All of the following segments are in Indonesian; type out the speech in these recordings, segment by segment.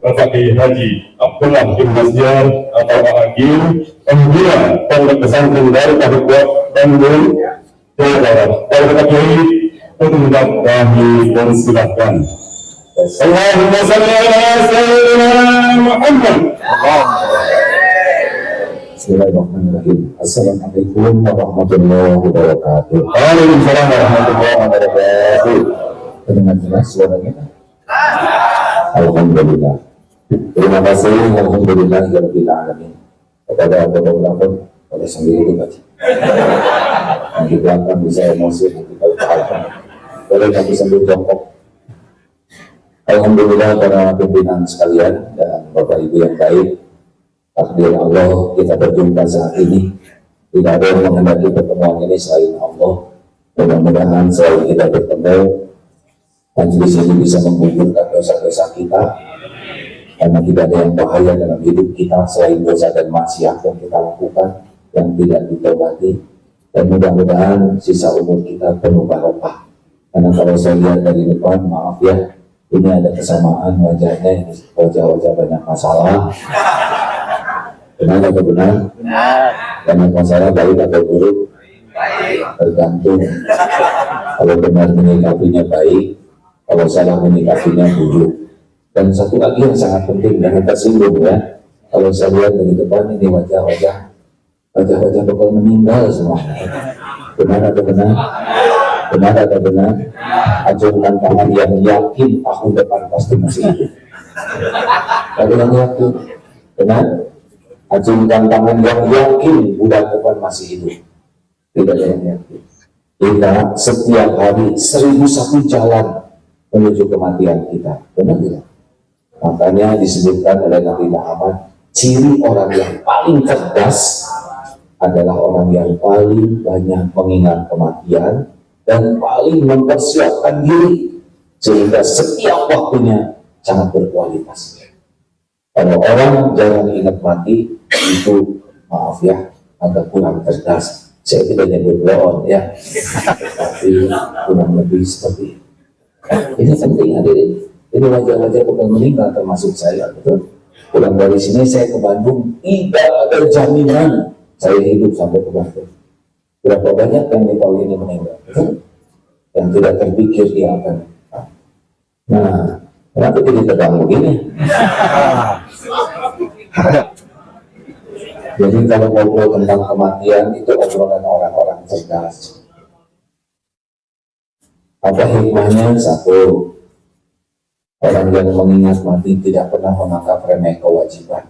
Bapak Kiai Haji Abdullah bin Masjar atau Agil, Pembina Pondok Pesantren Darul Tauhid Bandung, Jawa Barat. Kalau Bapak Kiai untuk kami persilahkan. Allahumma shalli ala sayyidina Muhammad. Bismillahirrahmanirrahim. Assalamualaikum warahmatullahi wabarakatuh. Waalaikumsalam warahmatullahi wabarakatuh. Terdengar jelas suaranya? Alhamdulillah. Terima kasih alhamdulillah ya rabbil alamin. Kepada Allah pada sendiri baca. Yang di belakang bisa emosi, nanti kalau kehalan. Boleh kami sambil jongkok. Alhamdulillah para pimpinan sekalian dan Bapak Ibu yang baik. Takdir Allah kita berjumpa saat ini. Tidak ada yang menghendaki pertemuan ini selain Allah. Mudah-mudahan selain kita bertemu, majelis ini bisa menggugurkan dosa-dosa kita. Karena tidak ada yang bahaya dalam hidup kita selain dosa dan maksiat yang kita lakukan yang tidak ditobati. Dan mudah-mudahan sisa umur kita penuh barokah. Karena kalau saya lihat dari depan, maaf ya, ini ada kesamaan wajahnya, wajah-wajah banyak masalah. Benar atau benar? Benar. Banyak masalah baik atau buruk? Baik. Tergantung. Kalau benar menyikapinya baik, kalau salah menyikapinya buruk. Dan satu lagi yang sangat penting, jangan tersinggung ya. Kalau saya lihat dari depan ini wajah-wajah bakal meninggal semua. Benar atau benar? Benar atau benar? Acungkan tangan yang yakin tahun depan pasti masih hidup. Ada yang yakin? Benar? Acungkan tangan yang yakin bulan depan masih hidup. Tidak ada yang yakin. Kita setiap hari 1001 jalan menuju kematian kita. Benar tidak? Makanya disebutkan oleh Nabi Muhammad, ciri orang yang paling cerdas adalah orang yang paling banyak mengingat kematian dan paling mempersiapkan diri sehingga setiap waktunya sangat berkualitas. Kalau orang jarang ingat mati, itu maaf ya, agak kurang cerdas. Saya tidak nyebut loon ya, tapi kurang lebih seperti itu. Ini penting hadirin. Ini wajah-wajah bukan meninggal termasuk saya, betul. Pulang dari sini saya ke Bandung, tidak ada jaminan saya hidup sampai ke Bandung. Berapa banyak yang di tahun ini meninggal, betul? Yang tidak terpikir dia akan. Nah, kenapa jadi tegang begini? Jadi kalau ngobrol tentang kematian itu obrolan orang-orang cerdas. Apa hikmahnya? Satu, orang yang mengingat mati tidak pernah menganggap remeh kewajiban.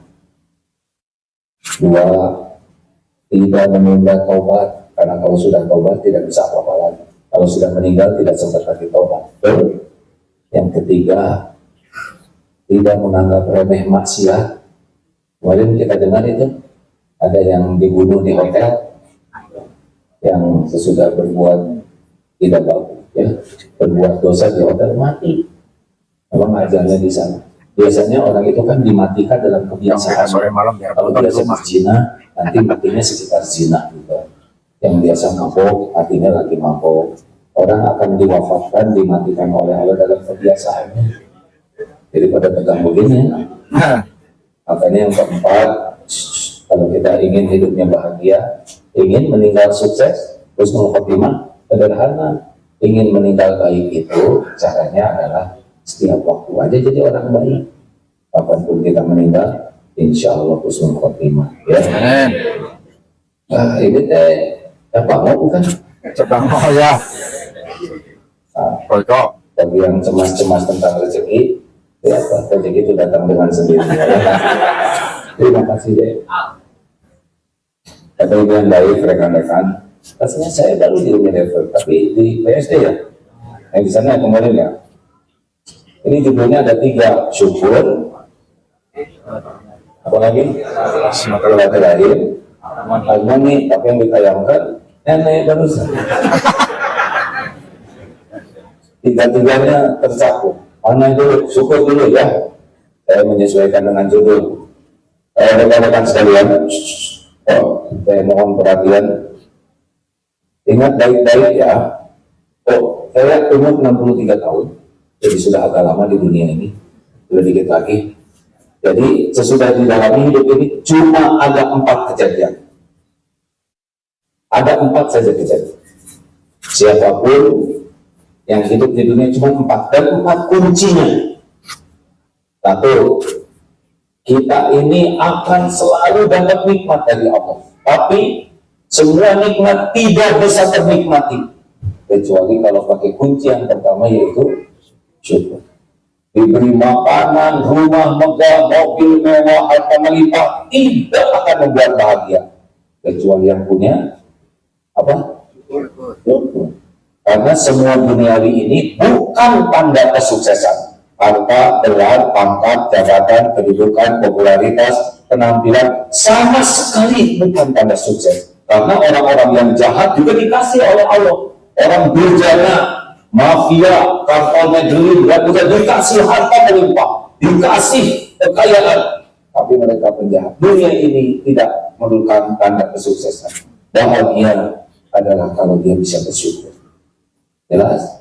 Dua, tidak menunda taubat, karena kalau sudah taubat tidak bisa apa-apa lagi. Kalau sudah meninggal tidak sempat lagi taubat. Yang ketiga, tidak menganggap remeh maksiat. Kemarin kita dengar itu ada yang dibunuh di hotel, yang sesudah berbuat tidak bagus, ya, berbuat dosa di hotel mati. Memang ajalnya di sana. Biasanya orang itu kan dimatikan dalam kebiasaan. Kalau biasa berzina, nanti matinya sekitar zina juga. Yang biasa mabok, artinya lagi mabok. Orang akan diwafatkan, dimatikan oleh Allah dalam kebiasaannya. Jadi pada tegang begini. Makanya yang keempat, kalau kita ingin hidupnya bahagia, ingin meninggal sukses, husnul khotimah, sederhana. Ingin meninggal baik itu, caranya adalah setiap waktu aja jadi orang baik. Kapanpun kita meninggal, insya Allah husnul khotimah. Ya. Nah, ini teh apa mau bukan? Sedang mau ya. Nah, bagi yang cemas-cemas tentang rezeki, ya rezeki itu datang dengan sendiri. Terima kasih deh. Kata ibu yang baik, rekan-rekan. Rasanya saya baru di Unilever, tapi di PSD ya. Yang di sana kemarin ya. Ini judulnya ada 3, syukur, apa lagi? Silaturahim, harmoni, tapi yang ditayangkan nenek barusan. Tiga-tiganya tercakup. Mana dulu? Syukur dulu ya. Saya menyesuaikan dengan judul. Rekan-rekan sekalian, saya mohon perhatian. Ingat baik-baik ya. Saya umur 63 tahun. Jadi sudah agak lama di dunia ini. Sudah dikit lagi Jadi sesudah di dalam hidup ini cuma ada 4 kejadian. Ada 4 saja kejadian. Siapapun yang hidup di dunia cuma 4, dan 4 kuncinya. 1, kita ini akan selalu dapat nikmat dari Allah. Tapi semua nikmat tidak bisa ternikmati kecuali kalau pakai kunci yang pertama, yaitu syukur. Diberi makanan, rumah megah, mobil mewah, harta melimpah, tidak akan membuat bahagia kecuali yang punya apa? Syukur. Karena semua duniawi ini bukan tanda kesuksesan. Harta, gelar, pangkat, jabatan, kedudukan, popularitas, penampilan sama sekali bukan tanda sukses. Karena orang-orang yang jahat juga dikasih oleh Allah. Orang durjana, mafia, kapal negeri, dan juga dikasih harta melimpah, dikasih kekayaan, tapi mereka penjahat. Dunia ini tidak merupakan tanda kesuksesan. Bahagia adalah kalau dia bisa bersyukur. Jelas?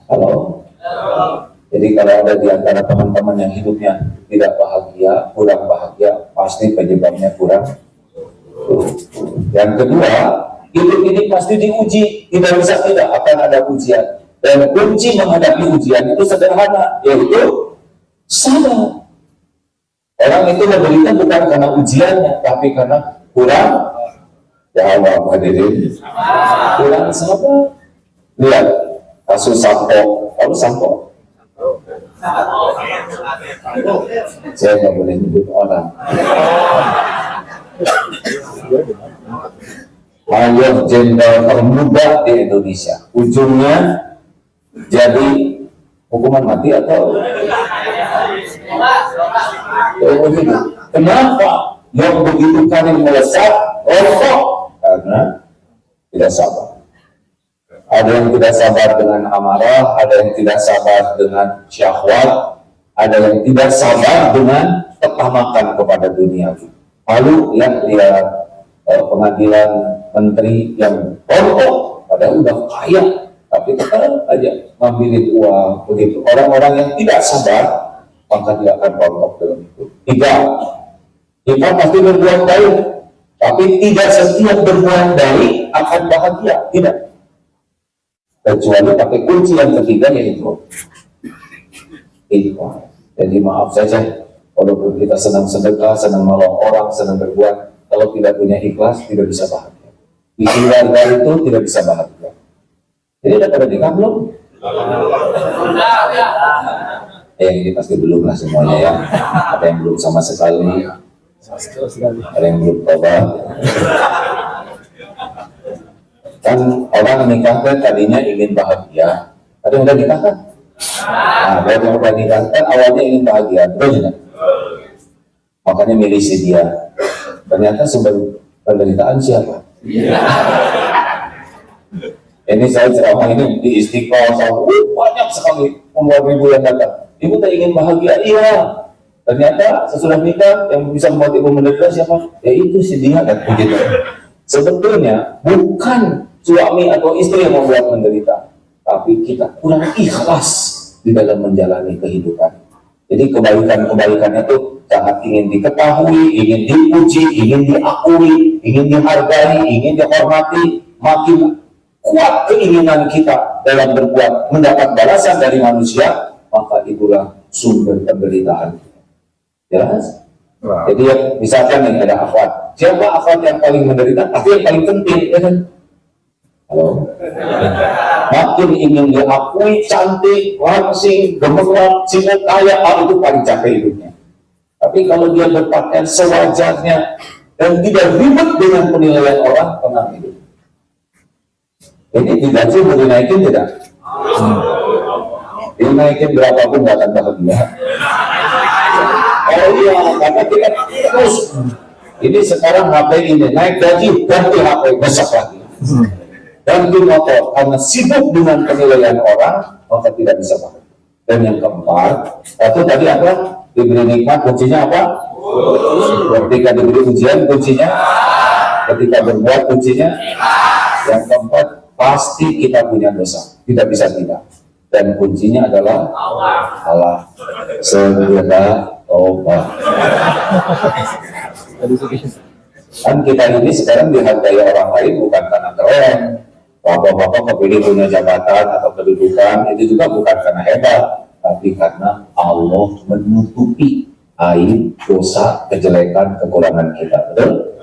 Halo? Jadi kalau ada di antara teman-teman yang hidupnya tidak bahagia, kurang bahagia, pasti penyebabnya kurang. Yang kedua, hidup ini pasti diuji, tidak bisa tidak akan ada ujian. Dan kunci menghadapi ujian itu sederhana, yaitu sabar. Orang itu menderita bukan karena ujiannya, tapi karena kurang jawab, hadirin. Kurang sabar. Lihat kasus Sampo. Kamu Sampo? Saya nggak boleh nyebut orang. Mayor Jenderal termuda di Indonesia. Ujungnya jadi hukuman mati atau begitu. Kenapa yang begitu kali melesat? Karena tidak sabar. Ada yang tidak sabar dengan amarah, ada yang tidak sabar dengan syahwat, ada yang tidak sabar dengan ketamakan kepada dunia. Lalu yang lihat pengadilan menteri yang rontok, padahal udah kaya, tapi tetap aja ngambilin uang begitu. Orang-orang yang tidak sabar maka tidak akan rontok dalam itu. 3, kita pasti berbuat baik, tapi tidak setiap berbuat baik akan bahagia, tidak. Kecuali pakai kunci yang ketiga, yaitu ikhlas. Jadi maaf saja, walaupun kita senang sedekah, senang menolong orang, senang berbuat, kalau tidak punya ikhlas tidak bisa bahagia. Di keluarga itu tidak bisa bahagia. Jadi ada pada nikah belum? Yang ini pasti belum lah semuanya ya. Ada yang belum sama sekali, ada yang belum tobat. Kan orang nikah kan tadinya ingin bahagia, ada yang udah nikah kan? Nah, dari yang udah nikah kan awalnya ingin bahagia, betul tidak? Makanya milih si dia. Ternyata sumber penderitaan siapa? Ini saya ceramah ini di Istiqlal, banyak sekali puluhan ribu yang datang. Ibu tak ingin bahagia? Iya. Ternyata sesudah nikah yang bisa membuat ibu menderita siapa? Ya itu si dia kan begitu. Sebetulnya bukan suami atau istri yang membuat menderita, tapi kita kurang ikhlas di dalam menjalani kehidupan. Jadi kebaikan-kebaikan itu sangat ingin diketahui, ingin dipuji, ingin diakui, ingin dihargai, ingin dihormati. Makin kuat keinginan kita dalam berbuat mendapat balasan dari manusia, maka itulah sumber penderitaan. Jelas? Jadi misalkan nih ada akhwat, siapa akhwat yang paling menderita? Tapi yang paling penting, ya kan? Halo. Makin ingin diakui, cantik, langsing, gemerlap, sibuk kaya, itu paling capek hidupnya. Tapi kalau dia berpakaian sewajarnya dan tidak ribet dengan penilaian orang, tenang hidup. Ini digaji mau dinaikin tidak? Dinaikin berapapun nggak akan bahagia. Oh iya, karena kita terus. Ini sekarang HP ini naik gaji, ganti HP besok lagi. Ganti motor, karena sibuk dengan penilaian orang, maka tidak bisa bahagia. Dan yang keempat, itu tadi apa? Diberi nikmat, kuncinya apa? Ketika diberi ujian, kuncinya? Ketika berbuat, kuncinya? Yang keempat, pasti kita punya dosa, tidak bisa tidak. Dan kuncinya adalah Allah. Segera tobat. Kan kita ini sekarang dihargai orang lain bukan karena keren. Bapak-bapak kepilih punya jabatan atau kedudukan, itu juga bukan karena hebat, tapi karena Allah menutupi aib, dosa, kejelekan, kekurangan kita. Betul?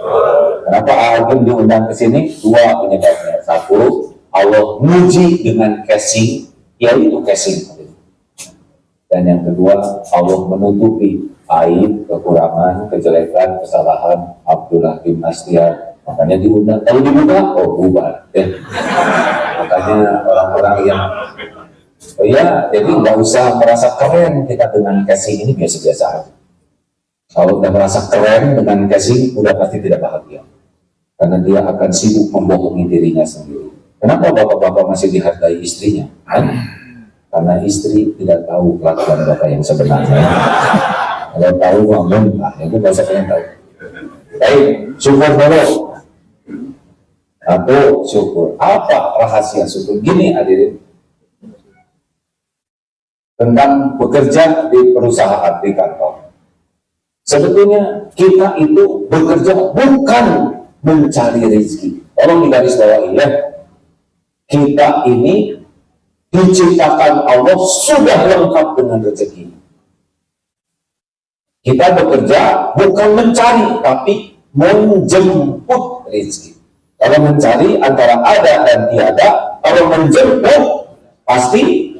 Kenapa Ageng diundang ke sini? Dua penyebabnya. Satu, Allah muji dengan casing, yaitu casing. Dan yang kedua, Allah menutupi aib, kekurangan, kejelekan, kesalahan Abdullah bin Astiar. Makanya diundang. Kalau dibuka, oh bubar. Ya. Makanya orang-orang yang jadi nggak usah merasa keren kita dengan casing ini, biasa-biasa aja. Kalau udah merasa keren dengan casing, udah pasti tidak bahagia. Karena dia akan sibuk membohongi dirinya sendiri. Kenapa bapak-bapak masih dihargai istrinya? Kan? Karena istri tidak tahu kelakuan bapak yang sebenarnya. Kalau tahu, nah, itu nggak usah kalian tahu. Baik, syukur dulu. Atau syukur. Apa rahasia syukur? Gini hadirin. Tentang bekerja di perusahaan, di kantor. Sebetulnya kita itu bekerja bukan mencari rezeki. Tolong digarisbawahi ya. Kita ini diciptakan Allah sudah lengkap dengan rezeki. Kita bekerja bukan mencari, tapi menjemput rezeki. Kalau mencari antara ada dan tiada, kalau menjemput pasti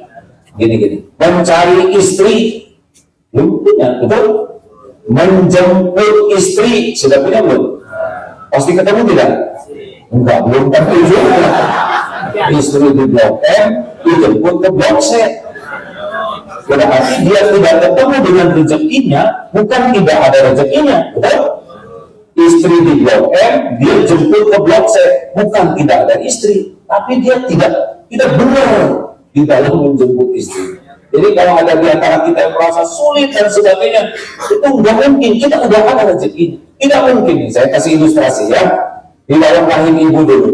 gini-gini. Mencari istri belum punya, betul? Menjemput istri sudah punya belum? Pasti ketemu tidak? Enggak, belum tentu juga. Istri di Blok M dijemput ke Blok C. Berarti dia tidak ketemu dengan rezekinya, bukan tidak ada rezekinya, betul? Istri di Blok M, dia jemput ke Blok C, bukan tidak ada istri, tapi dia tidak benar di dalam menjemput istri. Jadi kalau ada di antara kita yang merasa sulit dan sebagainya, itu nggak mungkin, kita udah ada rezekinya. Tidak mungkin. Saya kasih ilustrasi ya, di dalam rahim ibu dulu.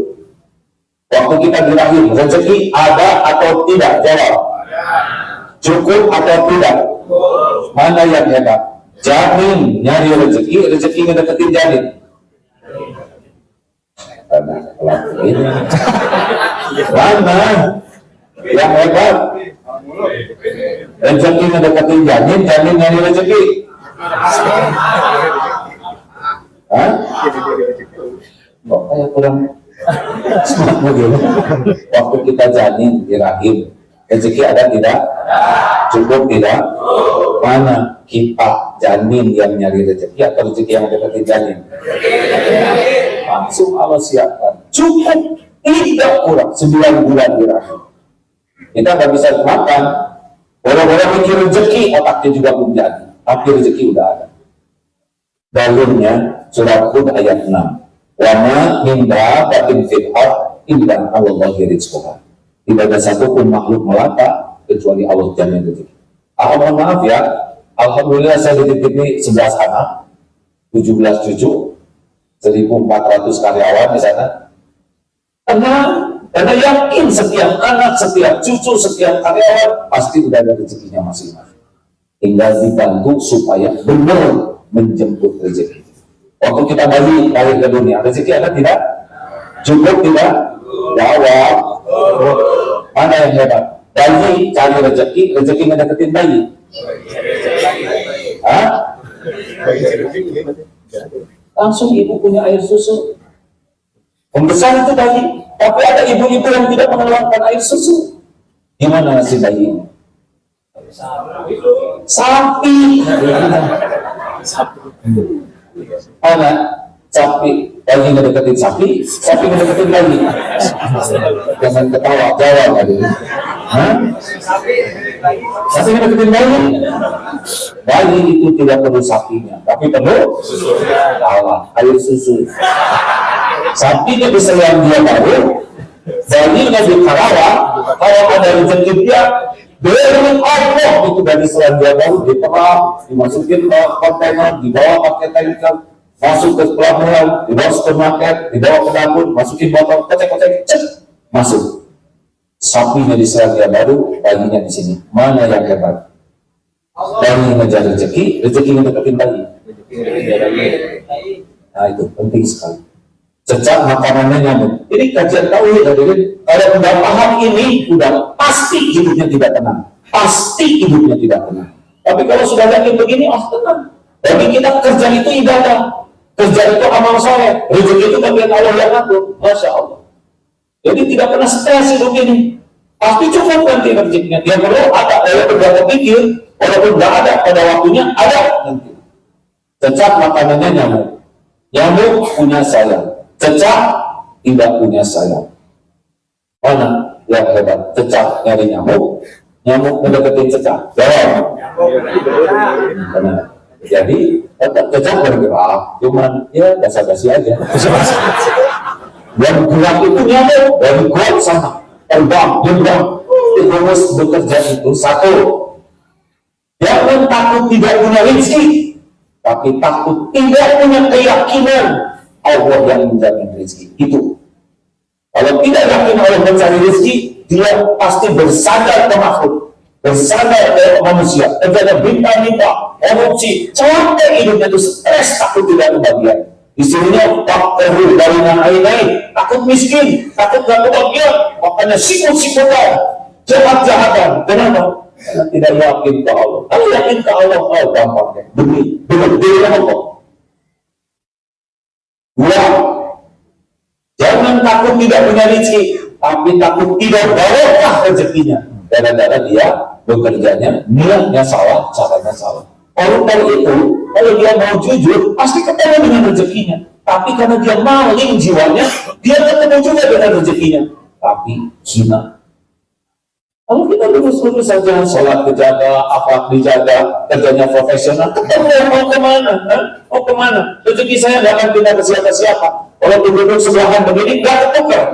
Waktu kita di rahim, rezeki ada atau tidak? Jawab. Cukup atau tidak? Mana yang hebat? Jamin nyari rezeki, rezeki ngedeketin jamin. Karena ini mana yang hebat? Rezeki ngedeketin jamin, jamin nyari rezeki. Hah? Kok kayak kurang semangat begini? Waktu kita janin di rahim, rezeki ada tidak? Cukup tidak? Mana kita janin yang nyari rezeki atau rezeki yang deketin janin? Langsung Allah siapkan. Cukup, tidak kurang 9 bulan di rahim. Kita nggak bisa makan. Orang-orang mikir rezeki, otaknya juga belum jadi. Tapi rezeki udah ada. Dalilnya surat Hud ayat 6. Wa ma min dabbatin fil ardh illa 'ala Allahi rizquha. Tidak ada satupun makhluk melata kecuali Allah jamin rezeki. Mohon maaf ya, alhamdulillah saya dititipi 11 anak, 17 cucu, 1.400 karyawan di sana. Karena yakin setiap anak, setiap cucu, setiap karyawan pasti udah ada rezekinya masing-masing. Tinggal dibantu supaya benar menjemput rezeki. Waktu kita balik ke dunia, rezeki ada tidak? Cukup tidak? Jawab. Mana yang hebat? Bayi cari rezeki, rezeki ngedeketin bayi. Hah? Langsung ibu punya air susu. Pembesar itu bayi, tapi ada ibu-ibu yang tidak mengeluarkan air susu. Gimana si bayi ini? Sapi. Anak sapi, bayi ngedeketin sapi, sapi ngedeketin bayi. Jangan ketawa, jawab tadi. Hah? Sapi ngedeketin bayi. Bayi itu tidak perlu sapinya, tapi perlu kalah air susu. Sapinya di Selandia Baru, bayinya di Karawang. Kalau ada rezeki dia dari Allah itu dari Selandia Baru diperah, dimasukin ke kontainer, dibawa pakai tanker, masuk ke pelabuhan, dibawa supermarket, dibawa ke dapur, masukin botol, kocek-kocek, masuk. Sapinya di Selandia Baru, bayinya di sini. Mana yang hebat? Dari ngejar rezeki ngedeketin lagi. Nah itu penting sekali. Cecak makanannya nyamuk. Ini kajian tauhid hadirin. Kalau udah paham ini, udah pasti hidupnya tidak tenang. Pasti hidupnya tidak tenang. Tapi kalau sudah yakin begini, tenang. Bagi kita kerja itu ibadah, kerja itu amal soleh, rezeki itu bagian Allah yang ngatur. Masya Allah. Jadi tidak pernah stres hidup ini. Pasti cukup nanti rezekinya. Dia perlu ada, dia berapa pikir, walaupun nggak ada pada waktunya ada nanti. Cecak makanannya nyamuk. Nyamuk punya sayang. Cecak tidak punya sayang. Mana yang hebat? Cecak nyari nyamuk, nyamuk mendeketin cecak. Jawab. Benar. Jadi cecak bergerak, cuman ya basa-basi aja. Yang gerak itu nyamuk dari kuat sana, terbang. Terus bekerja itu satu. Jangan takut tidak punya rezeki, tapi takut tidak punya keyakinan Allah yang menjamin rezeki itu. Kalau tidak yakin Allah mencari rezeki, dia pasti bersandar ke makhluk, bersandar ke manusia, terjadi minta-minta, korupsi, capek hidupnya itu stres, takut tidak kebahagiaan. Istrinya takut dari naik, takut miskin, takut gak kebahagiaan, makanya sikut-sikutan, jahat-jahatan. Kenapa? Karena tidak yakin ke Allah. Kalau yakin ke Allah, gampang deh. Demi Allah. Dua, jangan takut tidak punya rezeki, tapi takut tidak barokah rezekinya. Gara-gara dia bekerjanya, niatnya salah, caranya salah. Orang dari itu, kalau dia mau jujur, pasti ketemu dengan rezekinya. Tapi karena dia maling jiwanya, dia ketemu juga dengan rezekinya. Tapi hina. Kalau kita lurus-lurus saja, sholat dijaga, akhlak dijaga, kerjanya profesional, ketemu mau kemana? Mau kemana? Rezeki saya nggak akan pindah ke siapa-siapa. Kalau duduk sebelahan begini, nggak ketukar.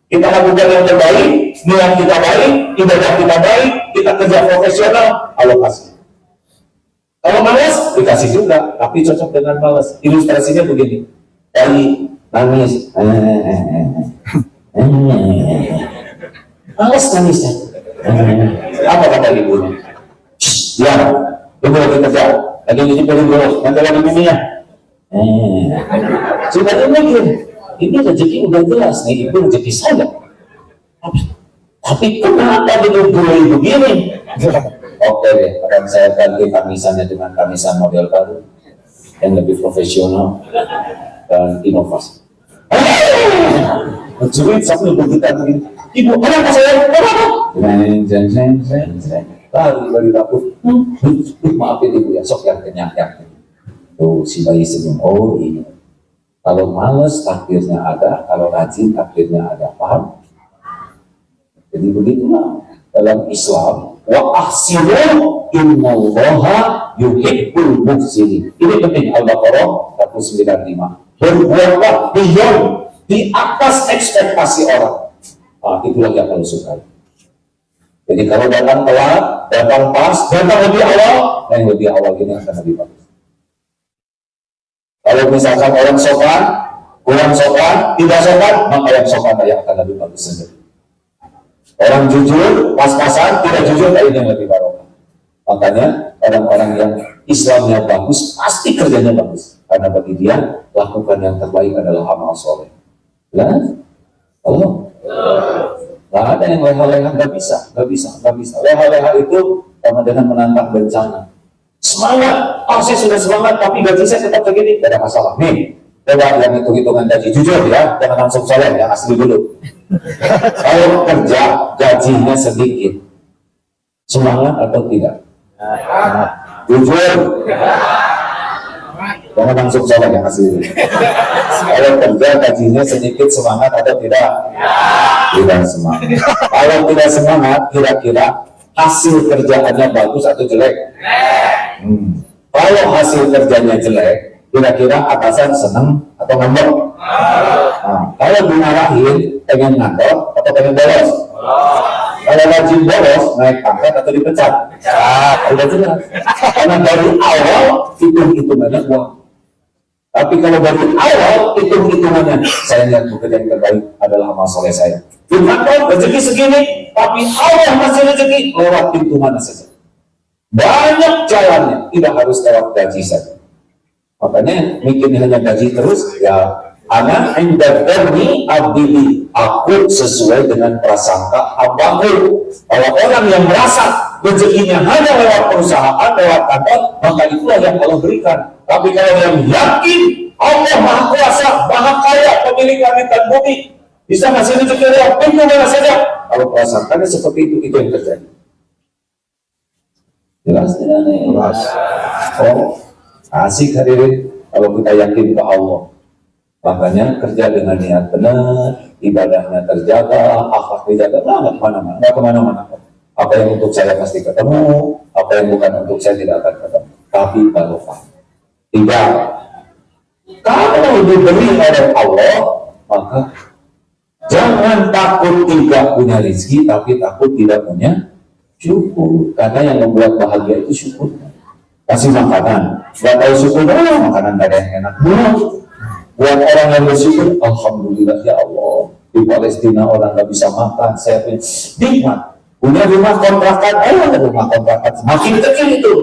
Kita lakukan yang terbaik, niat kita baik, ibadah kita baik, kita kerja profesional, Allah kasih. Kalau malas, dikasih juga, tapi cocok dengan malas. Ilustrasinya begini, bayi nangis, malas nangisnya. Apa kata ibunya? Ya, ibu lagi kerja, lagi nyuci piring dulu, nanti lagi miminya. Sudah mikir, ini rezeki udah jelas nih, ibu rezeki saya. Tapi kenapa dinugui begini? Oke deh, akan saya ganti kamisannya dengan kamisan model baru yang lebih profesional dan inovasi. Mencuri sambil begitu begini. Ibu, kenapa saya? Lari takut. Maafin ibu ya, sok yang kenyang. Tuh si bayi senyum. Oh iya. Kalau males takdirnya ada, kalau rajin takdirnya ada. Paham? Jadi begitulah dalam Islam. Wa ahsinu innallaha yuhibbul muhsinin. Ini penting, Al-Baqarah 195. Berbuatlah beyond, di atas ekspektasi orang. Itulah yang kalau suka. Jadi kalau datang telat, datang pas, datang lebih awal, yang lebih awal ini akan lebih bagus. Kalau misalkan orang sopan, kurang sopan, tidak sopan, maka yang sopan yang akan lebih bagus saja. Orang jujur, pas-pasan, tidak jujur, ini yang lebih barokah. Makanya orang-orang yang Islamnya bagus, pasti kerjanya bagus. Karena bagi dia, lakukan yang terbaik adalah amal soleh. Nah, kalau nggak ada yang leha-leha, nggak bisa. Leha-leha itu sama dengan menantang bencana. Semangat, saya sudah semangat, tapi gaji saya tetap begini, tidak ada masalah. Nih, coba yang hitung-hitungan gaji, jujur ya, jangan langsung soleh, yang asli dulu. Kalau kerja, gajinya sedikit, semangat atau tidak? Jujur, jangan langsung soleh, yang asli dulu. Kalau kerja, gajinya sedikit, semangat atau tidak? Tidak semangat. Kalau tidak semangat, kira-kira hasil kerjaannya bagus atau jelek? Kalau hasil kerjanya jelek, kira-kira atasan senang atau ngambek? Kalau dimarahin, pengen ngandor atau pengen bolos? Kalau rajin bolos, naik pangkat atau dipecat? Udah jelas. Karena dari awal hitung-hitungannya uang. Tapi kalau dari awal hitung-hitungannya, saya lihat pekerjaan terbaik adalah amal soleh saya. Di kantor rezeki segini, tapi Allah masih rezeki lewat pintu mana saja. banyak jalannya, tidak harus lewat gaji saja. Makanya mikirnya hanya gaji terus, ya anak indah dani abdi, aku sesuai dengan prasangka hambaku. Kalau orang yang merasa rezekinya hanya lewat perusahaan, lewat kantor, maka itulah yang Allah berikan. Tapi kalau yang yakin Allah Maha Kuasa, Maha Kaya, pemilik langit dan bumi, bisa ngasih rezeki lewat pintu mana saja. Kalau prasangkanya seperti itu yang terjadi. Jelas tidak nih? Jelas. Oh, asik hadirin kalau kita yakin ke Allah. Makanya kerja dengan niat benar, ibadahnya terjaga, akhlak dijaga, nggak kemana-mana, nggak kemana-mana. Apa yang untuk saya pasti ketemu, apa yang bukan untuk saya tidak akan ketemu. Tapi barokah. Tidak. Kalau diberi oleh Allah, maka jangan takut tidak punya rezeki, tapi takut tidak punya syukur. Karena yang membuat bahagia itu syukur. Kasih makanan, nggak tahu syukur, makanan gak ada yang enak. Buat orang yang bersyukur, alhamdulillah ya Allah. Di Palestina orang nggak bisa makan, saya nikmat. Punya rumah kontrakan, rumah kontrakan makin kecil itu.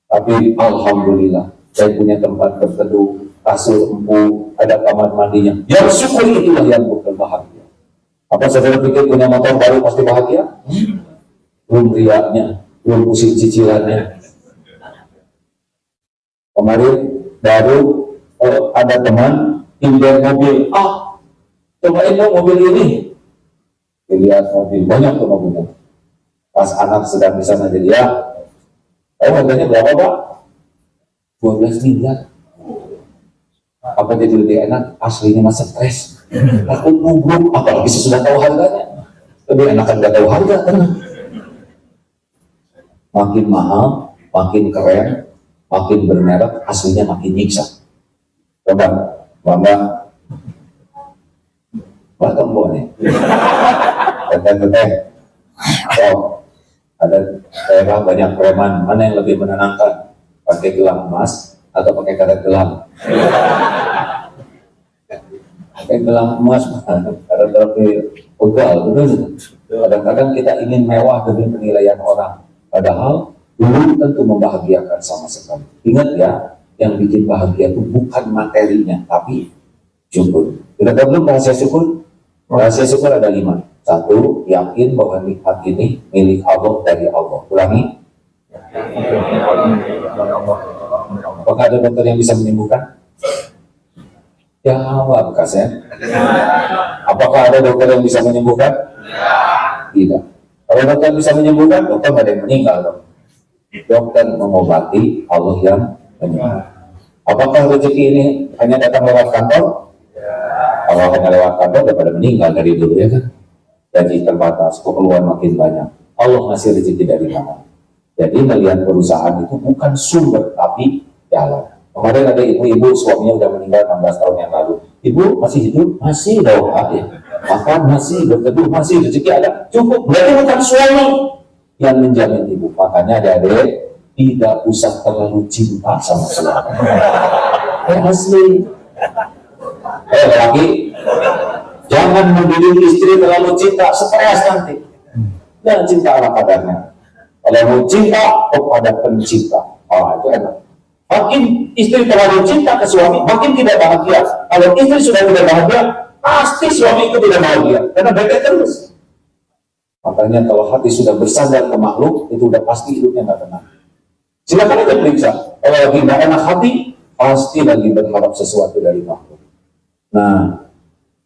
Tapi alhamdulillah, saya punya tempat berteduh, kasur empuk, ada kamar mandinya. Yang syukur itulah yang berbahagia. Apa saudara pikir punya motor baru pasti bahagia? Belum riaknya, belum pusing cicilannya. Kemarin baru ada teman pinjam mobil, cobain dong mobil ini. Dilihat mobil, banyak tuh mobilnya. Pas anak sedang di sana jadi harganya berapa Pak? 12 miliar. Apa jadi lebih enak? Aslinya masa stres, takut nubruk, apalagi sudah tahu harganya. Lebih enakan nggak tahu harga kan? Makin mahal, makin keren, makin bermerek, aslinya makin nyiksa. Coba, Bambang, Batam nih, teteh, ada daerah banyak preman, mana yang lebih menenangkan, pakai gelang emas atau pakai karet gelang? Pakai gelang emas, karet pegal, betul. Kadang-kadang kita ingin mewah demi penilaian orang, padahal belum tentu membahagiakan sama sekali. Ingat ya, yang bikin bahagia itu bukan materinya, tapi syukur. Sudah tahu belum rahasia syukur? Rahasia syukur ada 5. 1, yakin bahwa nikmat ini milik Allah dari Allah. Ulangi. Apakah ada dokter yang bisa menyembuhkan? Jawab bekasnya. Apakah ada dokter yang bisa menyembuhkan? Tidak. Kalau dokter bisa menyembuhkan, dokter nggak ada yang meninggal dong. Dokter mengobati, Allah yang menyembuhkan. Apakah rezeki ini hanya datang lewat kantor? Kalau hanya lewat kantor, daripada meninggal dari dulu ya kan. Gaji terbatas, keperluan makin banyak. Allah ngasih rezeki dari mana? Jadi melihat perusahaan itu bukan sumber, tapi jalan. Kemarin ada ibu-ibu suaminya udah meninggal 16 tahun yang lalu. Ibu masih hidup? Masih dong, ya. Makan masih, berteduh masih, rezeki ada. Cukup, berarti bukan suami yang menjamin ibu. Makanya adik-adik tidak usah terlalu cinta sama suami. Asli. Lagi, jangan mendidik istri terlalu cinta, stres nanti. Jangan cinta ala kadarnya. Kalau mau cinta kepada pencipta, itu enak. Makin istri terlalu cinta ke suami, makin tidak bahagia. Kalau istri sudah tidak bahagia, pasti suami itu tidak bahagia, karena beda terus. Makanya kalau hati sudah bersandar ke makhluk, itu udah pasti hidupnya nggak tenang. Silakan aja periksa. Kalau lagi nggak enak hati, pasti lagi berharap sesuatu dari makhluk. Nah,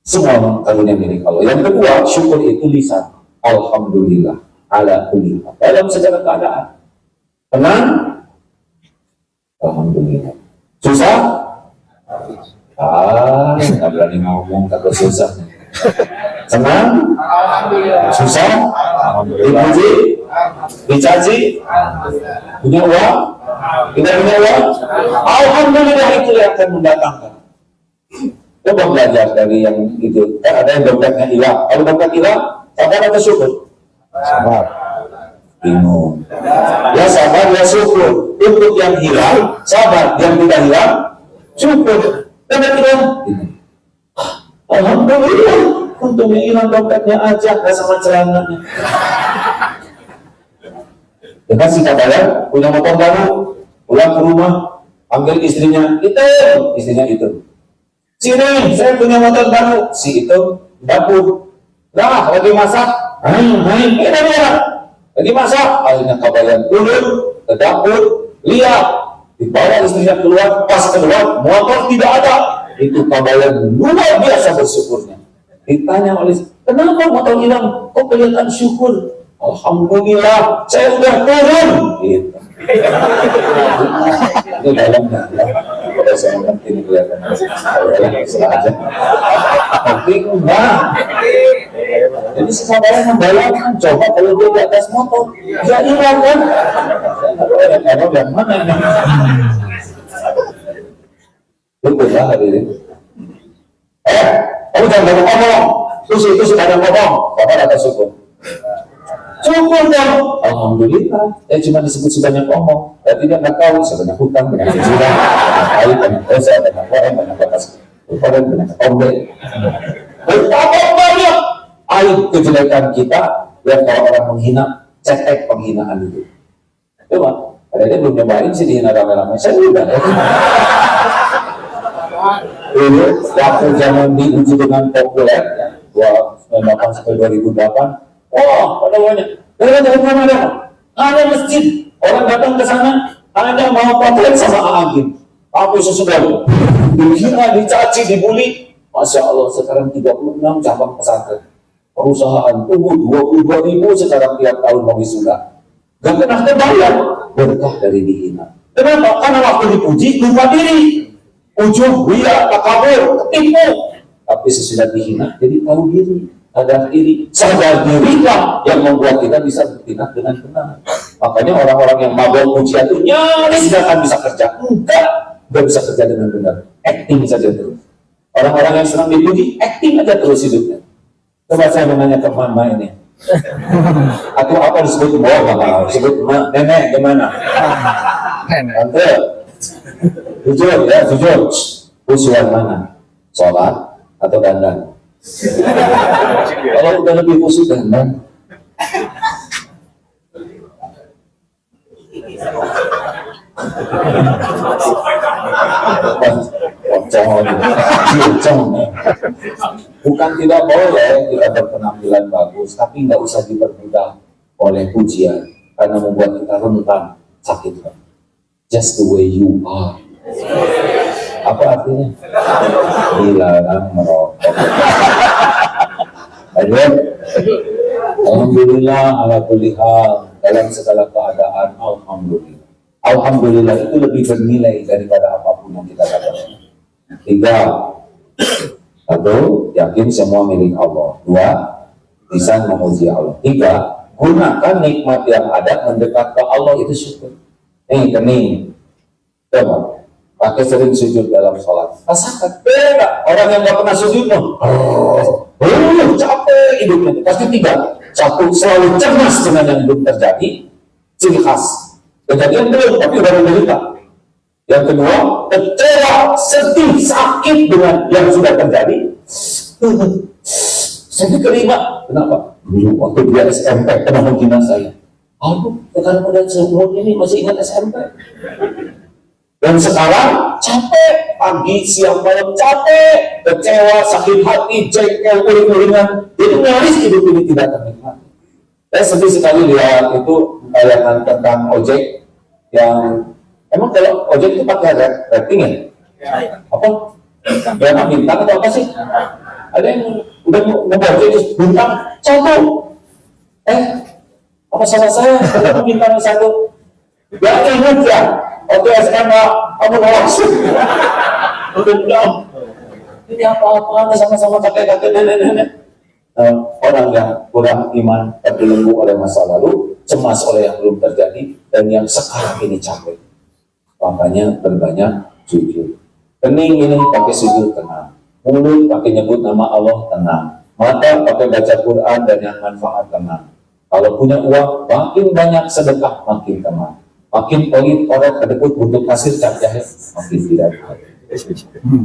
semua karunia milik Allah. Yang kedua, syukur itu lisan. Alhamdulillah ala kulli hal. Dalam segala keadaan. Tenang? Alhamdulillah. Susah? Nggak berani ngomong takut susah. Senang? Alhamdulillah. Susah? Alhamdulillah. Dipuji? Dicaci? Punya uang? Tidak punya uang? Alhamdulillah, itu yang akan mendatangkan. Coba belajar dari yang itu. Kan ada yang dompetnya hilang. Kalau dompet hilang, sabar atau syukur? Sabar. Bingung. Ya sabar, ya syukur. Untuk yang hilang, sabar. Yang tidak hilang, syukur. Dompet hilang. Alhamdulillah. Untuk yang hilang dompetnya aja, nggak sama celananya. Dengan si kabayan punya motor baru, pulang ke rumah, panggil istrinya, istrinya itu. Sini, saya punya motor baru. Si itu dapur. Nah, lagi masak. Ini dia. Lagi masak. Akhirnya kabayan turun ke dapur. Lihat. Dibawa istrinya keluar. Pas keluar, motor tidak ada. Itu kabayan luar biasa bersyukurnya. Ditanya oleh, kenapa motor hilang? Kok kelihatan syukur? Alhamdulillah, saya udah turun. Gitu. Ini dalamnya. Kalau saya ngerti ini kelihatan. Kalau sengaja. Tapi enggak. Jadi sesabaran membayangkan, coba kalau dia di atas motor, ya hilang kan? Saya nggak tahu yang mana ini. Betul lah hari ini. Kamu jangan banyak ngomong. Itu sudah ada ngomong. Bapak kata syukur. Syukur dong. Alhamdulillah. Cuma disebut sebanyak ngomong. Berarti dia nggak tahu sebanyak hutang, banyak kejuran, banyak banyak dosa, banyak orang, banyak batas kekuatan, banyak ketombe. Betapa banyak aib kejelekan kita yang kalau orang menghina, cetek penghinaan itu. Coba, ada dia belum nyobain sih dihina rame-rame. Saya udah. Dulu waktu zaman diuji dengan populer ya, 1998 sampai 2008, wah pada banyak dari mana ada masjid, orang datang ke sana hanya mau potret sama Agim, tapi sesudah dihina, dicaci, dibully. Masya Allah, sekarang 36 cabang pesantren, perusahaan tumbuh 22.000 sekarang tiap tahun mau wisuda, gak pernah terbayar berkah dari dihina. Kenapa? Karena waktu dipuji lupa diri. Ujung, ria, takabur, ketipu. Tapi sesudah dihina, jadi tahu diri, sadar diri. Sadar dirilah yang membuat kita bisa bertindak dengan benar. Makanya orang-orang yang mabok pujian itu nyaris gak akan bisa kerja. Enggak bisa kerja dengan benar. Acting saja terus. Orang-orang yang senang dipuji, acting aja terus hidupnya. Coba saya menanya ke mama ini. Atau apa disebut mama? Disebut nenek gimana? Tante. Jujur ya, jujur. Usulan mana? Sholat atau dandan? Kalau udah lebih khusus dandan. Bukan tidak boleh kita berpenampilan bagus, tapi nggak usah dipermudah oleh pujian karena membuat kita rentan sakit. Just the way you are. Apa artinya? Dilarang merokok. Ayo. Alhamdulillah ala kulli hal, dalam segala keadaan alhamdulillah. Alhamdulillah itu lebih bernilai daripada apapun yang kita dapatkan. 3. 1. Yakin semua milik Allah. 2. Bisa memuji Allah. 3. Gunakan nikmat yang ada mendekat ke Allah, itu syukur. Kening. Coba pakai sering sujud dalam sholat, rasakan beda. Orang yang nggak pernah sujud capek hidupnya. Pasti 3. 1. Selalu cemas dengan yang belum terjadi, ciri khas. Kejadian belum, tapi udah menderita. Yang kedua, kecewa, sedih, sakit dengan yang sudah terjadi. Saya terima. Kenapa? Dulu waktu dia SMP pernah menghina saya. Aduh, sekarang udah sebelum ini masih ingat SMP. Dan sekarang capek, pagi, siang, malam capek, kecewa, sakit hati, jengkel, uring-uringan. Jadi nyaris hidup ini tidak ternikmati. Saya sedih sekali lihat itu tayangan tentang ojek yang emang kalau ojek itu pakai rating ya? Apa? Berapa bintang atau apa sih? Ada yang udah ngebaca itu bintang 1. Apa salah saya? Berapa bintang 1? Gak ingat ya? Waktu SMA, kamu nolak sih. Ini apa-apa, sama-sama kakek-kakek, nenek-nenek. Orang yang kurang iman, terbelenggu oleh masa lalu, cemas oleh yang belum terjadi, dan yang sekarang ini capek. Makanya berbanyak jujur. Kening ini pakai sujud, tenang. Mulut pakai nyebut nama Allah, tenang. Mata pakai baca Quran dan yang manfaat, tenang. Kalau punya uang, makin banyak sedekah, makin tenang. Makin pelit orang kedekut untuk hasil cap jahit, makin tidak baik.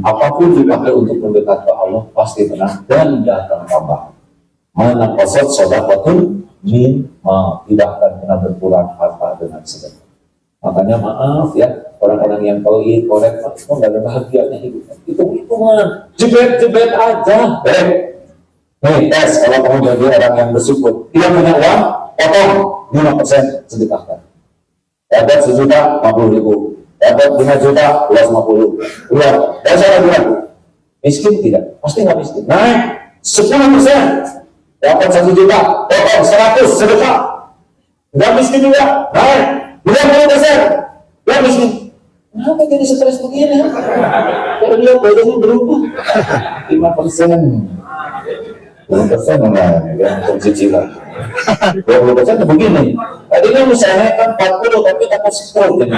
Apapun dipakai untuk mendekat ke Allah, pasti tenang dan datang tambah. Mana qasad shadaqatun min ma, tidak akan pernah berkurang harta sedekah. Makanya maaf ya, orang-orang yang pelit, korek, kok nggak ada bahagianya hidup. Itu mah jebet aja. Nih, tes, kalau kamu jadi orang yang bersyukur, tidak punya uang, potong 5% sedekahkan. Dapat 1 juta, 50.000. Dapat 5 juta, 250. Keluar, dasar ragu-ragu. Miskin tidak? Pasti nggak miskin. Naik 10%. Dapat 1 juta, potong 100 sedekah. Nggak miskin juga. Naik 20%. Nggak miskin. Kenapa jadi stres begini? Kalau dia badannya berubah 5%. 20% mana yang untuk cicilan 20% begini tadinya misalnya kan 40 tapi takut stroke jadi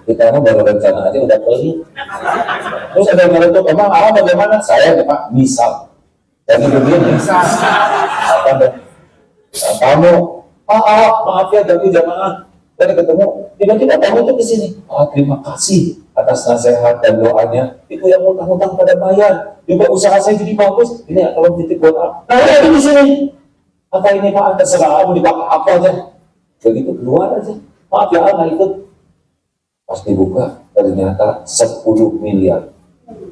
kita kan baru rencana aja udah pelit. Terus ada yang ngerentuk, emang awal bagaimana? Saya Pak misal jadi begini apa deh kamu maaf ya dari jamaah dari ketemu tiba-tiba kamu tuh kesini terima kasih atas nasihat dan doanya. Itu yang utang-utang pada bayar. Juga usaha saya jadi bagus. Ini kalau titik buat apa? Nah, ada di sini. Apa ini Pak? Terserah kamu dipakai apa aja. Begitu keluar aja. Maaf ya, nggak ikut. Pas dibuka, ternyata 10 miliar.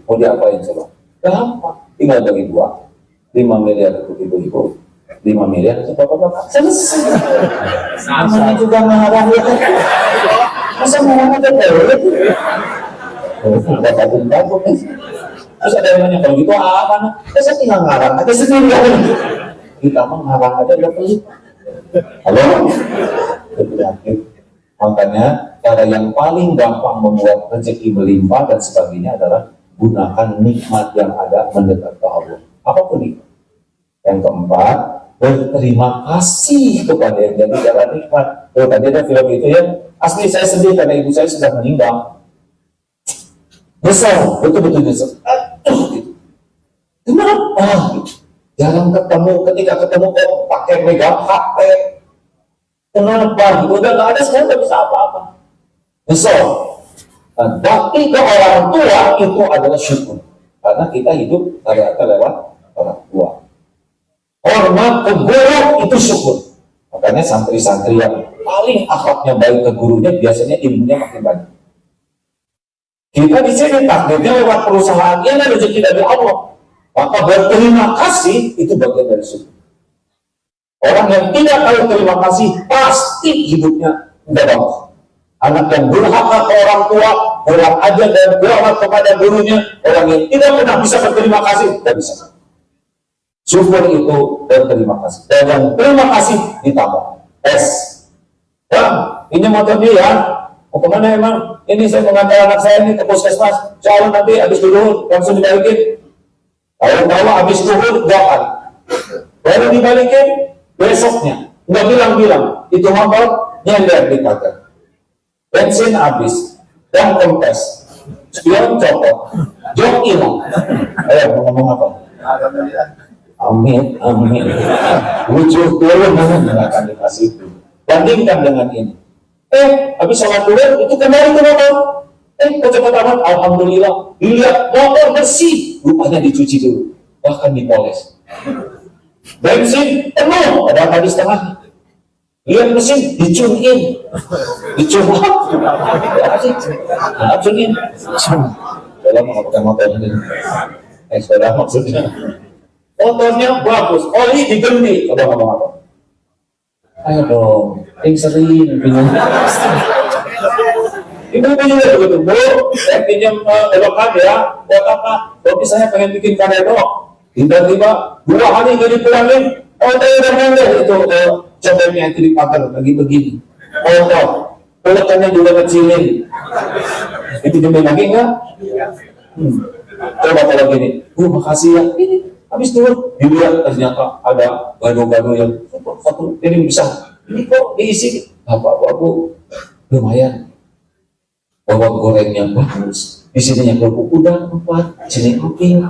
Mau diapain coba? Gampang. Tinggal bagi 2. 5 miliar untuk ibu-ibu. 5 miliar untuk bapak-bapak. Selesai. Namanya juga ngarang ya. Masa ngarang aja boleh? Terus ada yang nanya, kalau gitu apa? Saya tinggal ngarang aja sendiri. Kita mah ngarang aja udah pelit. Halo? Makanya cara yang paling gampang membuat rezeki melimpah dan sebagainya adalah gunakan nikmat yang ada mendekat ke Allah. Apapun itu. Yang keempat, berterima kasih kepada yang jadi jalan nikmat. Tadi ada film itu ya, asli saya sedih karena ibu saya sudah meninggal. Nyesel, betul-betul nyesel. Gitu. Kenapa? Jarang ketemu, ketika ketemu kok pakai megang HP. Kenapa? Udah nggak ada, sekarang nggak bisa apa-apa. Nyesel. Bakti ke orang tua itu adalah syukur. Karena kita hidup ternyata lewat orang tua. Hormat ke guru itu syukur. Makanya santri-santri yang paling akhlaknya baik ke gurunya biasanya ilmunya makin banyak. Kita di sini takdirnya lewat perusahaan yang ada rezeki dari Allah. Maka berterima kasih itu bagian dari syukur. Orang yang tidak tahu terima kasih pasti hidupnya tidak bagus. Anak yang durhaka ke orang tua, kurang ajar dan durhaka kepada gurunya, orang yang tidak pernah bisa berterima kasih, tidak bisa. Syukur itu berterima kasih. Dan yang terima kasih ditambah. Bang, ini motor dia. Mau kemana emang? Ini saya mengantar anak saya ini ke puskesmas. Soalnya nanti habis dulu langsung dibalikin. Kalau habis dulu 2 kali. Baru dibalikin besoknya. Nggak bilang-bilang. Itu motor nyender di pagar. Bensin habis. Dan kempes. Spion copot. Jok hilang. Ayo mau ngomong apa? Amin. Lucu turun nggak akan dikasih itu. Bandingkan dengan ini. Habis sholat duhur itu kembali ke motor. Kok cepat amat? Alhamdulillah. Dilihat motor bersih, rupanya dicuci dulu, bahkan dipoles. Bensin penuh, ada tadi setengah. Lihat mesin dicun-in. Dicun apa sih? Dicun-in. Dalam mengapa motor ini? Sepeda maksudnya. Motornya bagus, oli diganti. Coba ngomong apa? Ayo dong, yang sering pinjam. Ibu juga begitu, Bu. Saya pinjam elokan ya. Buat apa? Tapi saya pengen bikin karero. Tiba-tiba 2 hari jadi pulangin. Saya udah ngambil itu cobeknya itu di pagar lagi begini. Pelukannya juga kecilin. Dipinjemin lagi enggak? Coba kalau gini. Bu, makasih ya. Ini. Habis dulu dilihat ternyata ada gado-gado yang satu ini bisa ini kok diisi apa-apa lumayan bawang gorengnya bagus di sini yang kerupuk udang 4 sini emping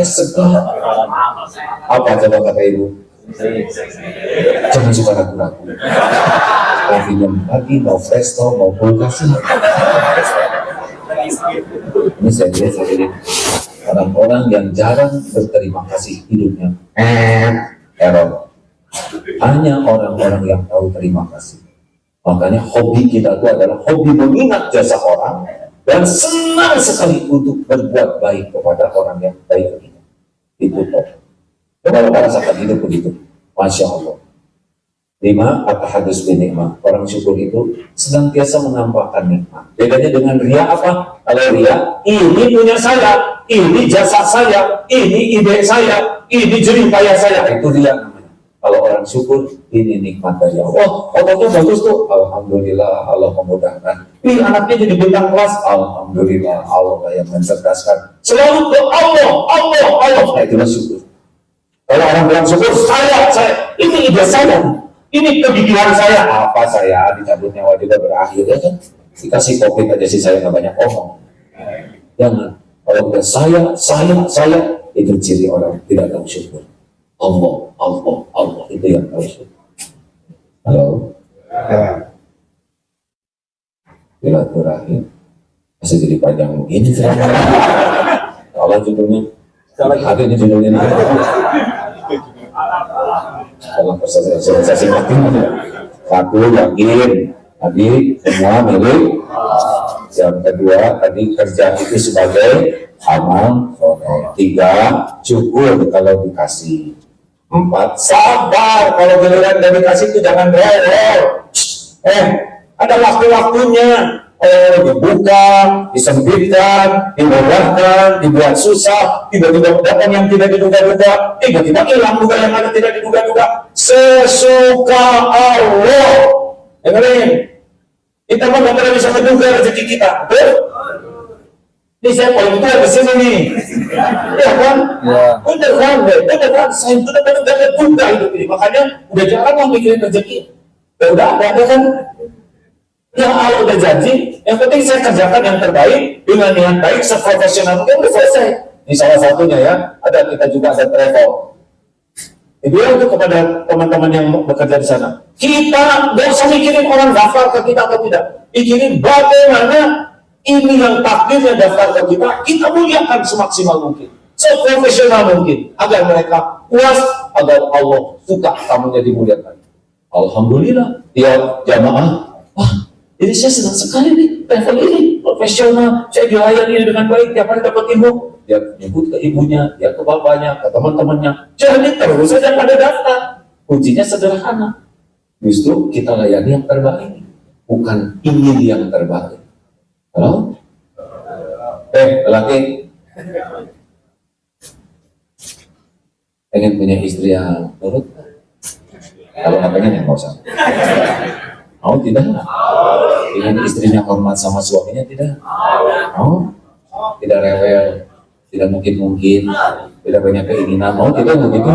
segar apa coba kata ibu jangan suka ragu-ragu mau pinjam lagi mau presto mau kulkas ini saya jadi orang-orang yang jarang berterima kasih hidupnya error. Hanya orang-orang yang tahu terima kasih. Makanya hobi kita itu adalah hobi mengingat jasa orang dan senang sekali untuk berbuat baik kepada orang yang baik ke kita. Itu top. Coba rasakan hidup begitu. Masya Allah. 5. At-tahadus binikmah. Orang syukur itu senantiasa menambahkan nikmat. Bedanya dengan ria apa? Kalau ria, ini punya saya, ini jasa saya, ini ide saya, ini jerih payah saya. Itu ria namanya. Kalau orang syukur, ini nikmat dari Allah. Oh, otaknya bagus tuh. Alhamdulillah, Allah memudahkan. Ih, anaknya jadi bintang kelas. Alhamdulillah, Allah yang mencerdaskan. Selalu ke Allah, Allah, Allah. Nah, itulah syukur. Kalau orang bilang syukur, saya, ini ide saya. Ini kebijakan saya, apa saya dicabut nyawa juga berakhir ya kan? Dikasih COVID aja sih saya nggak banyak omong. Jangan. Kalau udah saya itu ciri orang tidak tahu syukur. Allah itu yang tahu syukur. Halo. Silaturahim masih jadi panjang begini selama. Kalau judulnya, ada ini judulnya. Dalam sosialisasi penting, satu yakin tadi semua milik. Yang kedua tadi kerja itu sebagai amal. 3 syukur kalau dikasih. 4 sabar kalau giliran dari dikasih itu jangan rewel. Ada waktu-waktunya. Dibuka, disempitkan, dimudahkan, dibuat susah, tiba-tiba datang yang tidak diduga-duga, tiba-tiba hilang juga yang ada tidak diduga-duga. Sesuka Allah. Dengerin, kita mau nggak pernah bisa menduga rezeki kita, betul? Ini saya poin itu di sini nih, ya kan? Udah kan, saya itu udah duga hidup ini, makanya udah jarang mau mikirin rezeki. Udah ada kan? Yang Allah udah janji, yang penting saya kerjakan yang terbaik dengan niat baik, seprofesional mungkin udah selesai. Ini salah satunya ya, kita juga ada travel. Dia untuk kepada teman-teman yang bekerja di sana, kita nggak usah mikirin orang daftar ke kita atau tidak, pikirin bagaimana ini yang takdirnya daftar ke kita muliakan semaksimal mungkin, seprofesional mungkin, agar mereka puas, agar Allah suka kamunya dimuliakan. Alhamdulillah, dia jamaah. Jadi saya senang sekali nih, level ini, profesional, saya dilayani dengan baik, tiap hari dapat ilmu. Dia nyebut ke ibunya, dia ke bapaknya, ke teman-temannya. Jadi terus saja pada daftar. Kuncinya sederhana. Justru kita layani yang terbaik, bukan ingin yang terbaik. Halo? Lelaki. Pengen punya istri yang nurut? Kalau nggak pengen ya nggak usah. Mau tidak? Ingin istrinya hormat sama suaminya tidak? Mau? Tidak rewel, tidak mungkin, tidak banyak keinginan. Mau tidak begitu?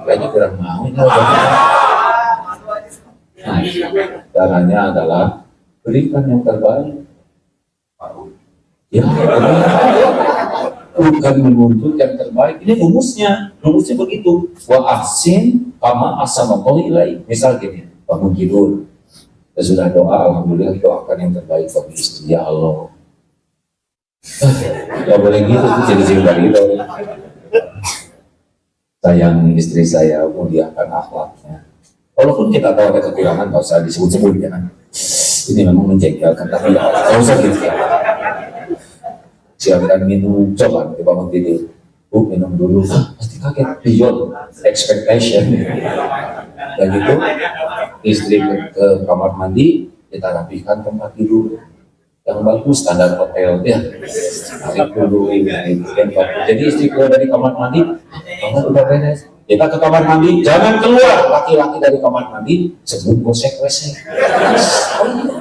Kayaknya kurang mau. Nah, caranya adalah berikan yang terbaik. Ya, bukan menuntut yang terbaik. Ini rumusnya begitu. Wa ahsin kama ahsanallahu ilaik. Misal gini, bangun tidur. Sudah doa, alhamdulillah doakan yang terbaik bagi istri, ya Allah. Gak boleh gitu, itu ciri-ciri dari itu. Sayang istri saya, muliakan akhlaknya. Walaupun kita tahu ada kekurangan, gak usah disebut-sebut ya kan. Ini memang menjengkelkan, tapi gak usah gitu ya. Siapkan minum, coba di bangun tidur. Minum dulu, pasti kaget, beyond expectation. Dan gitu, istri ke kamar mandi, kita rapikan tempat tidur yang bagus, standar hotel ya. Tarik dulu ini. Jadi istri keluar dari kamar mandi, kamar udah beres. Kita ke kamar mandi, jangan keluar laki-laki dari kamar mandi sebelum gosek WC.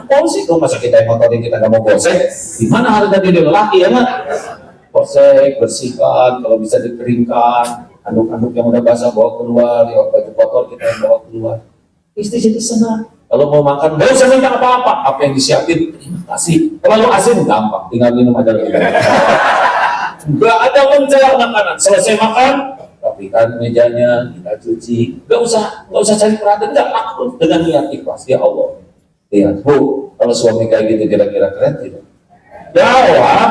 Gosek dong, masa kita yang motorin kita nggak mau gosek? Gimana harga diri lelaki ya nggak? Gosek, bersihkan, kalau bisa dikeringkan, anduk-anduk yang udah basah bawa keluar, ya baju kotor kita yang bawa keluar. Istri jadi senang. Kalau mau makan, nggak usah minta apa-apa. Apa yang disiapin, terima kasih. Kalau asin, gampang. Tinggal minum aja lagi. Nggak ada mencela makanan. Selesai makan, rapikan mejanya, kita cuci. Nggak usah cari perhatian. Nggak takut dengan niat ikhlas. Ya Allah. Lihat, Bu, kalau suami kayak gitu kira-kira keren tidak? Jawab.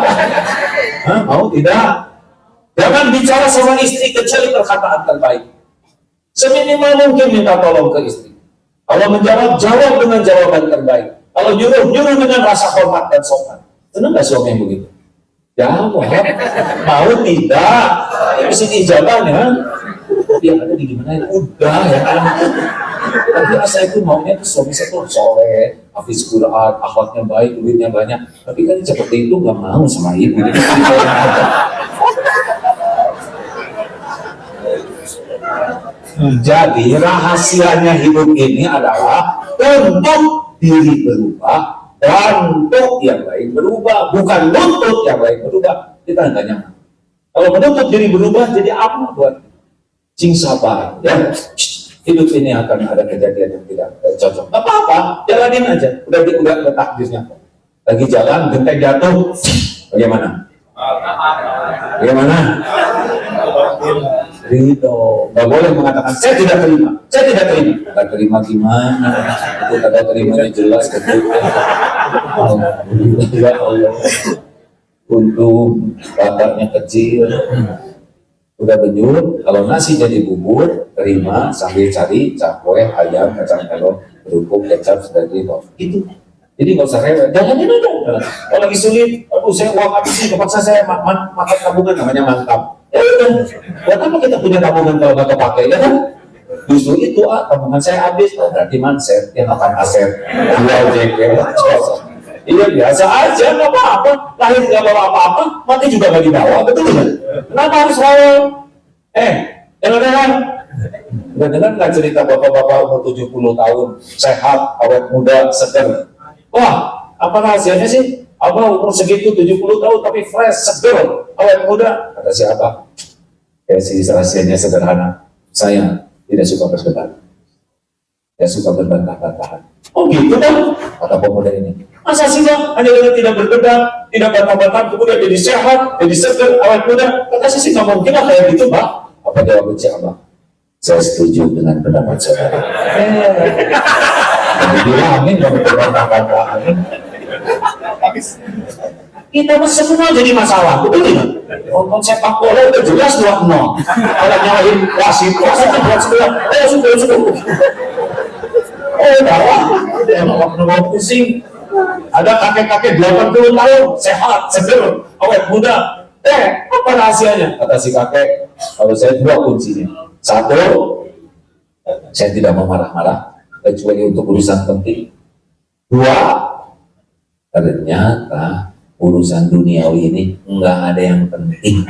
Mau tidak? Jangan bicara sama istri kecuali perkataan terbaik. Seminimal mungkin minta tolong ke istri. Kalau menjawab, jawab dengan jawaban terbaik. Kalau nyuruh, nyuruh dengan rasa hormat dan sopan. Senang nggak suami yang begitu? Jawab, mau tidak? Mesti diijabah ya. Dia ada di gimana? Udah ya. Tapi saya itu maunya tuh suami saya tuh soleh, hafiz Quran, akhlaknya baik, duitnya banyak. Tapi kan seperti itu nggak mau sama ibu. Jadi rahasianya hidup ini adalah untuk diri berubah dan untuk yang lain berubah, bukan untuk yang lain berubah. Kita nggak nyaman. Kalau menuntut diri berubah, jadi apa buat sing sabar? Ya, hidup ini akan ada kejadian yang tidak cocok. Gak apa-apa, jalanin aja. Udah takdirnya. Lagi jalan, genteng jatuh, bagaimana? Bagaimana? Ridho. Gak boleh mengatakan saya tidak terima, saya tidak terima. Gak terima gimana? Itu kata terimanya jelas betul. Ya Allah. Untung bapaknya kecil, udah benyur. Kalau nasi jadi bubur, terima sambil cari cakwe, ayam, kacang telur, kerupuk, kecap, sudah gitu. Itu. Jadi nggak usah rewel, jalanin aja. Kalau lagi sulit, aduh saya uang habis nih, kepaksa saya makan tabungan, namanya mantap. Ya udah, buat apa kita punya tabungan kalau nggak kepake, ya kan? Justru itu, tabungan saya habis, berarti mindset, yang akan aset, jual JP, iya biasa aja, nggak apa-apa. Lahir nggak bawa apa-apa, mati juga nggak dibawa, betul kan? Kenapa harus rewel? Jangan-jangan. Udah dengar nggak cerita bapak-bapak umur 70 tahun, sehat, awet muda, seger? Wah, apa rahasianya sih? Abah umur segitu 70 tahun tapi fresh, seger, awet muda. Kata siapa? Ya sih rahasianya sederhana. Saya tidak suka berdebat. Saya suka berbantah-bantahan. Oh gitu kan? Kata pemuda ini. Masa sih bang? Hanya dengan tidak berdebat, tidak bantah-bantahan, kemudian jadi sehat, jadi seger, awet muda. Kata saya sih nggak mungkin lah kayak gitu bang. Apa jawab siapa? Saya setuju dengan pendapat saudara. Dibilangin kamu terbantah-bantahan. Kita semua jadi masalah, betul tidak? Nonton sepak bola udah jelas 2-0. Kalau nyalahin wasit itu buat sebelah. Sudah. Bawah, yang pusing. Ada kakek-kakek 80 tahun, sehat, seger, awet muda. Apa rahasianya? Kata si kakek, kalau saya 2 kuncinya. 1, saya tidak mau marah-marah, kecuali untuk urusan penting. 2, ternyata urusan duniawi ini nggak ada yang penting.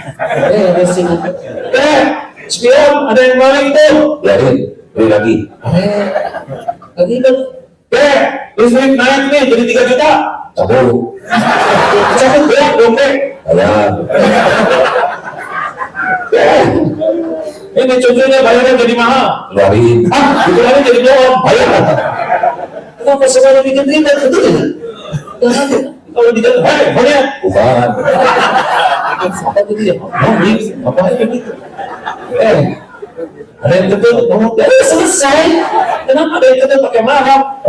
Spion, ada yang maling itu. Biarin, beli lagi. Tadi kan, listrik naik nih jadi 3 juta. Cabut. Cabut berat dong, bayar. Ini cucunya bayarnya jadi mahal. Keluarin. Dikeluarin jadi doang, bayar. Kenapa selalu bikin ribet, betul ya? Kalau di jalan, boleh? Bukan. Apa gitu ya? Apa begitu? Ada yang ketut, ya selesai. Kenapa ada yang ketut pakai marah?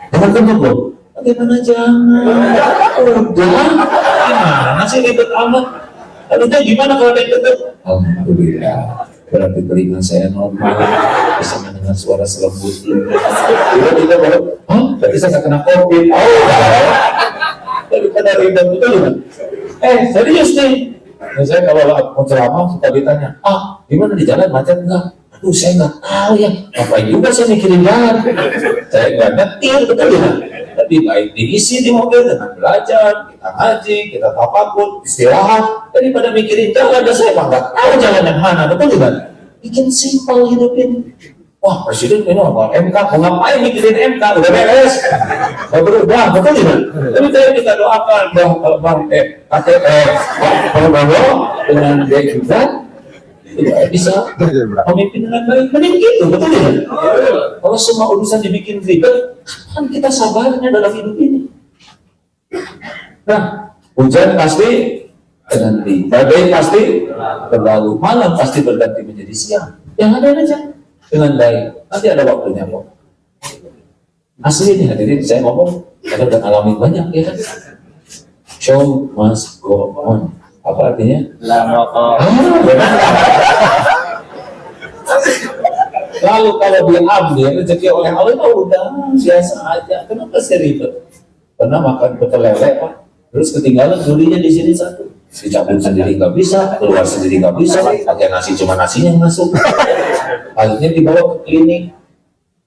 Jangan ketut loh. Bagaimana jangan? Udah. Gimana sih ribet amat? Lalu dia gimana kalau ada yang ketut? Alhamdulillah. Berarti telinga saya normal, bisa mendengar suara selembut ini. Tiba-tiba baru, berarti saya nggak kena COVID. Daripada ribet betul kan? Serius nih. Saya kalau mau ceramah suka ditanya, gimana di jalan macet enggak? Aduh saya nggak tahu ya. Ngapain juga saya mikirin jalan? Saya nggak nyetir betul ya. Tapi baik diisi di mobil dengan belajar, kita ngaji, kita tafakur, istirahat. Daripada mikirin jalan, saya nggak tahu jalan yang mana, betul kan? Bikin simpel hidup ini. Wah presiden ini mau MK, mau ngapain mikirin MK? Udah beres, mau berubah, betul kan? Tapi saya kita doakan, bang dengan dia juga tidak bisa memimpin dengan baik. Mending gitu, betul kan? Kalau semua urusan dibikin ribet, kan kita sabarnya dalam hidup ini. Nah, hujan pasti berganti, badai pasti berlalu, malam pasti berganti menjadi siang. Yang ada aja dengan baik. Nanti ada waktunya kok. Asli nih hadirin, saya ngomong, saya udah ngalamin banyak ya kan. Show must go on. Apa artinya? Lalu kalau diambil rezeki oleh Allah, oh udah biasa aja. Kenapa sih ribet? Pernah makan pecel lele, Pak. Terus ketinggalan durinya di sini satu. Dicabut sendiri nggak bisa, keluar sendiri nggak bisa. Pakai nasi cuma nasinya yang masuk. Akhirnya dibawa ke klinik.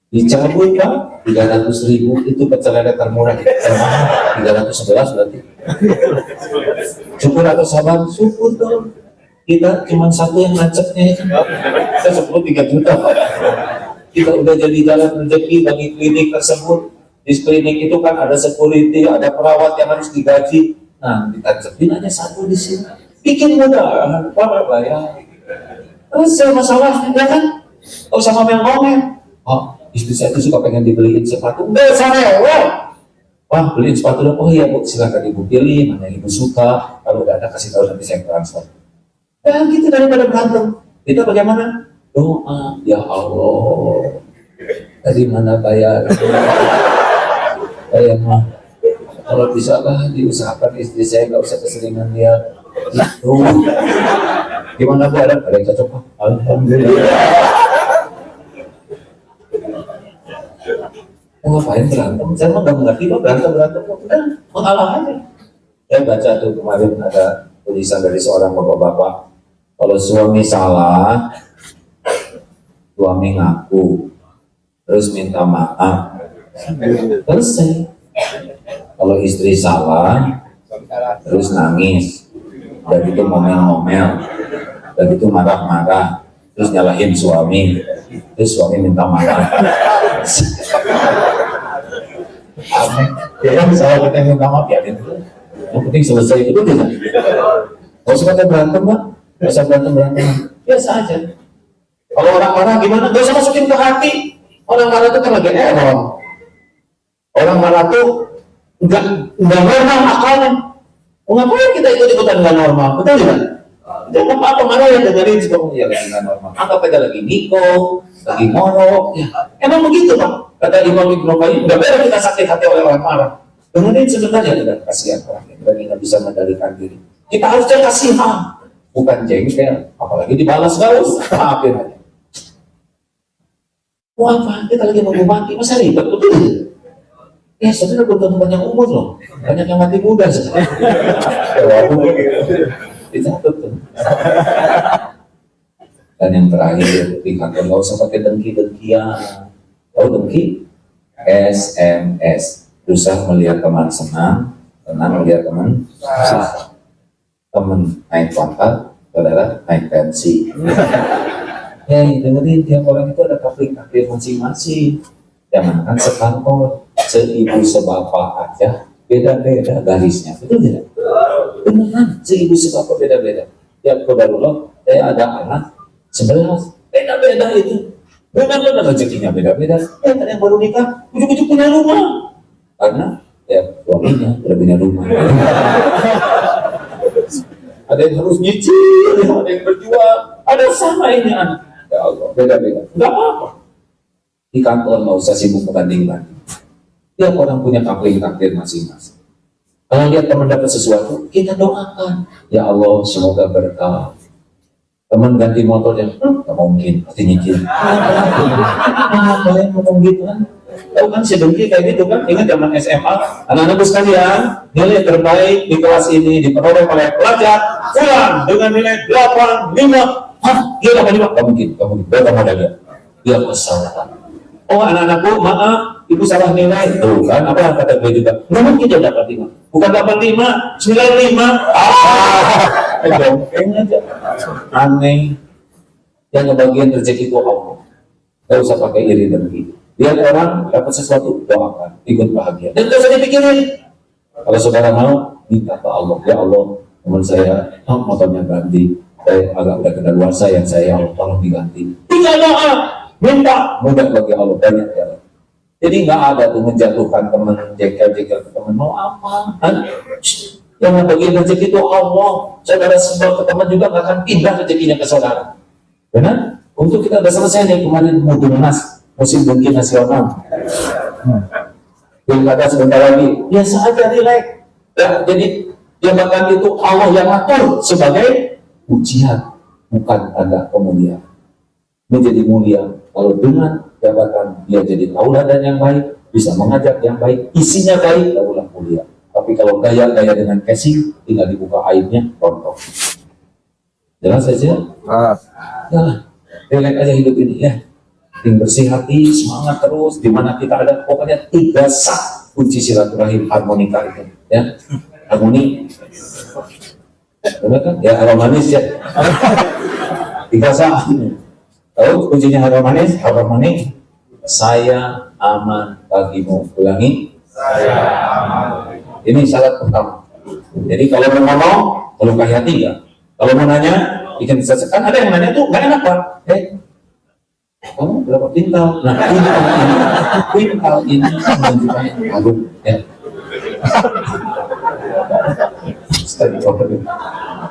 Dicabut, Pak. 300.000 itu pecel lele termurah. 311 berarti. Syukur atau sabar? Syukur dong. Kita cuma satu yang ngacaknya itu. Kita 3 juta. Kita udah jadi jalan rezeki bagi klinik tersebut. Di klinik itu kan ada security, ada perawat yang harus digaji. Nah, ditancapin aja satu di sini. Bikin mudah, apa bayar. Terus masalah, ya kan? Oh sama ngomel. Oh, istri saya itu suka pengen dibeliin sepatu. Enggak usah rewel. Wah, beliin sepatu dong. Oh iya Bu, silakan Ibu pilih mana yang Ibu suka. Kalau udah ada kasih tahu nanti saya transfer. Dan gitu daripada berantem. Kita bagaimana? Doa, ya Allah. Dari mana bayar? Saya mah kalau bisa lah diusahakan istri saya nggak usah keseringan lihat. Itu gimana Bu, ada yang cocok Pak? Alhamdulillah. Ngapain berantem? Saya mah nggak mengerti Pak, berantem udah mengalah aja. Saya baca tuh kemarin ada tulisan dari seorang bapak-bapak, kalau suami salah, suami ngaku, terus minta maaf, selesai. Kalau istri salah, terus nangis, udah gitu ngomel-ngomel, udah gitu marah-marah, terus nyalahin suami, terus suami minta maaf. Aneh, ya misalnya kita minta maaf ya gitu. Yang penting selesai itu tidak. Gak usah pakai berantem Pak, gak usah berantem, biasa aja. Kalau orang marah gimana? Gak usah masukin ke hati. Orang marah itu kan lagi error. Orang marah tuh nggak normal akalnya. Ngapain kita ikut-ikutan nggak normal? Betul tidak? Jangan apa-apa marah ya dengerin sebelum ya lagi nggak normal. Anggap aja lagi niko, lagi ngorok. Ya. Emang begitu Pak. Kata Imam Ibnu Qayyim, nggak boleh kita sakit hati oleh orang marah. Dengerin sebentar ya, tidak kasihan orang yang lagi nggak bisa mengendalikan diri. Kita harusnya kasihan, bukan jengkel. Apalagi dibalas terus, maafin aja. Mau apa? Kita lagi nunggu mati, masa ribet betul? Ya sebenarnya belum tentu banyak umur loh, banyak yang mati muda sebenarnya. Dicatat tuh. Dan yang terakhir, tingkatkan nggak usah pakai dengki-dengkian. Tahu dengki? SMS. Susah melihat teman senang, tenang melihat teman susah. Teman naik pangkat, saudara naik pensi. Hei, dengerin tiap orang itu ada kafir-kafir masing-masing. Jangankan sekantor, seibu sebapak aja beda-beda garisnya, betul tidak? Beneran, seibu sebapak beda-beda. Ya qadarullah, saya ada anak 11, beda-beda itu. Benar-benar rezekinya beda-beda. Ya ada yang baru nikah, ujuk-ujuk punya rumah. Karena ya suaminya udah punya rumah. Ada yang harus nyicil, ada yang berjuang, ada sama ini anak. Ya Allah, beda-beda. Enggak apa-apa. Di kantor nggak usah sibuk membanding-banding. Tiap orang punya takdir masing-masing. Kalau lihat teman dapat sesuatu, kita doakan. Ya Allah, semoga berkah. Teman ganti motor yang nggak mungkin, pasti nyicil. Apa yang ngomong gitu kan? Tahu kan si dengki kayak gitu kan? Ingat zaman SMA, anak-anakku sekalian, nilai terbaik di kelas ini diperoleh oleh pelajar Fulan dengan nilai 85. Hah? Dia 85? Gak mungkin, berapa modalnya? Dia kesalahan. Oh anak-anakku, maaf, ibu salah nilai. Tuh kan, apa kata gue juga? Nggak mungkin dia dapat 5. Bukan 85, 95. Jongkeng aja. Aneh. Yang ngebagian rezeki itu Allah. Gak usah pakai iri dengki. Lihat orang dapat sesuatu, doakan, ikut bahagia. Dan gak usah dipikirin. Kalau saudara mau, minta ke Allah. Ya Allah, teman saya, motornya ganti. Saya agak udah kedaluarsa yang saya, Allah tolong diganti. Tinggal doa. Minta mudah bagi Allah, banyak jalan. Jadi nggak ada tuh menjatuhkan teman, jengkel-jengkel ke teman, mau apa? Yang membagi rezeki itu Allah. Saudara sebel ke teman juga nggak akan pindah rezekinya ke saudara. Benar? Untuk kita udah selesai nih kemarin Munas, musim dengki nasional. Pilkada sebentar lagi, biasa aja relax. Ya, jadi jabatan itu Allah yang atur sebagai ujian, bukan tanda kemuliaan. Menjadi mulia Kalau dengan jabatan dia jadi tauladan yang baik, bisa mengajak yang baik, isinya baik, barulah mulia. Tapi kalau gaya-gaya dengan casing, tinggal dibuka airnya, rontok. Jelas saja? Ya, relax aja hidup ini ya. Yang bersih hati, semangat terus, di mana kita ada, pokoknya 3 sah kunci silaturahim harmonika itu. Ya, harmoni. Benar kan? Ya, harmonis ya. 3 sah. Tahu kuncinya harmonis? Harmoni. Saya aman bagimu. Ulangi. Saya aman. Ini syarat pertama. Jadi kalau mau ngomong, melukai hati enggak? Kalau mau nanya, bikin sesekan, ada yang nanya tuh, nggak enak Pak. Kamu berapa pintal? Nah, pintal ini menunjukkan agung. Ya.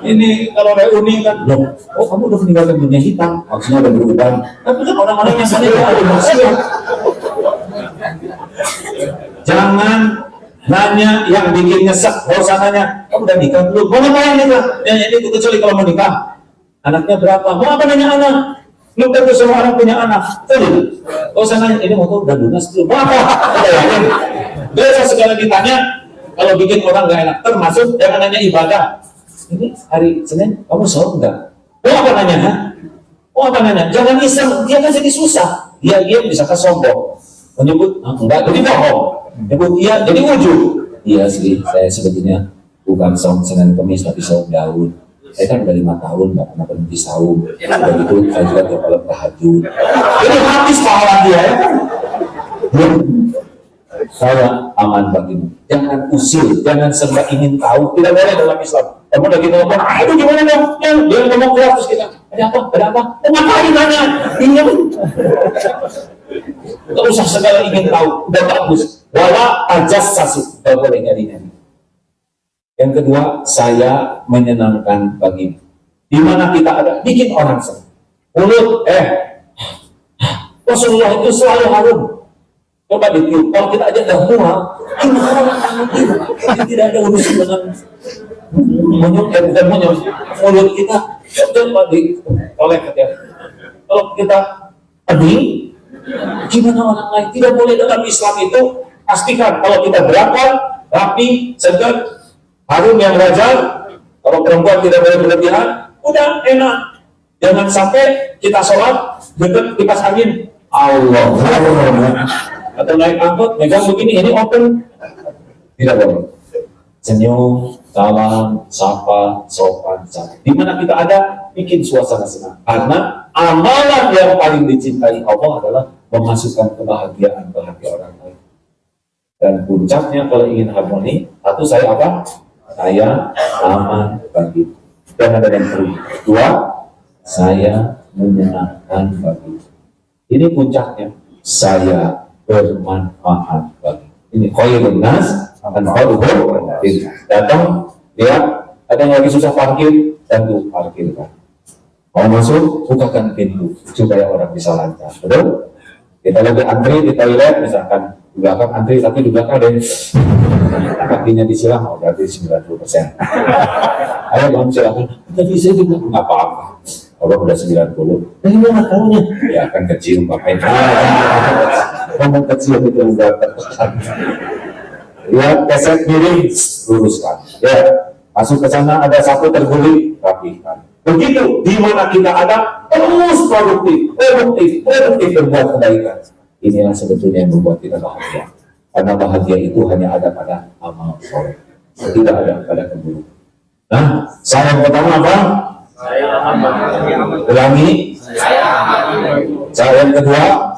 Ini kalau reuni kan, loh, oh kamu udah meninggalkan dunia hitam, maksudnya udah berubah. Tapi kan orang-orang yang sana ada maksudnya. Jangan nanya yang bikin nyesek, gak usah nanya, kamu udah nikah belum? Mau ngapain nikah? Ya, ini kecuali kalau mau nikah. Anaknya berapa? Mau apa nanya anak? Belum tentu semua orang punya anak. Betul? Gak usah nanya, ini motor udah lunas belum? Mau apa? Biasa segala ditanya, kalau bikin orang gak enak, termasuk jangan nanya ibadah. Ini hari Senin, kamu sahur enggak? Mau apa nanya? Ha? Mau apa nanya? Jangan iseng, dia kan jadi susah. Dia bisa sombong. Menyebut, enggak, jadi bohong. Menyebut iya, jadi wujud. Iya sih, saya sebetulnya bukan saum Senin Kemis, tapi saum Daud. Saya kan udah 5 tahun nggak pernah berhenti saum. Udah gitu, saya juga tiap malam tahajud. Jadi habis pahala dia ya kan? Saya aman bagimu. Jangan usil, jangan serba ingin tahu. Tidak boleh dalam Islam. Kamu lagi ngomong, aduh gimana dong? Ya, dia ngomong keras terus kita, ada apa? Ada apa? Ngapain nanya? Iya. Gak usah segala ingin tahu. Udah bagus. Wala ajas sasu. Gak boleh nyari-nyari. Yang kedua, saya menyenangkan bagimu. Di mana kita ada, bikin orang senang. Mulut, Rasulullah itu selalu harum. Coba ditiup, kalau kita aja dah mual, tidak ada urusan dengan bukan mulut kita. Coba ditolek ya. Kalau kita pedih, gimana orang lain? Tidak boleh dalam Islam itu. Pastikan kalau kita berakal, rapi, segar, harum yang wajar. Kalau perempuan tidak boleh berlebihan, udah enak. Jangan sampai kita sholat dekat kipas angin, Allah, atau naik angkot megang begini, ini open, tidak boleh. Senyum, salam, sapa, sopan, santun. Di mana kita ada, bikin suasana senang. Karena amalan yang paling dicintai Allah adalah memasukkan kebahagiaan ke hati orang lain. Dan puncaknya kalau ingin harmoni, satu saya apa? Saya aman bagi. Dan ada yang kedua, saya menyenangkan bagi. Ini puncaknya, saya bermanfaat bagi. Ini khairun nas akan khairun. Datang, dia ada yang lagi susah parkir, dan tuh parkirkan. Mau masuk, bukakan pintu supaya orang bisa lancar. Betul? Kita lagi antri di toilet, misalkan di belakang antri, tapi di belakang ada yang kakinya disiram, berarti 90%. Ayo bang, silakan. Tapi saya juga nggak apa-apa. Kalau udah 90, ini mana tahunya? Ya akan kecil, ngapain? Ngomong kecil itu udah tertekan. Ya, keset miring, luruskan. Ya, masuk ke sana ada satu terguling, rapikan. Begitu, di mana kita ada, terus produktif berbuat kebaikan. Inilah sebetulnya yang membuat kita bahagia. Karena bahagia itu hanya ada pada amal soleh, tidak ada pada keburukan. Nah, saya yang pertama apa? Saya aman. Ulangi. Saya yang kedua,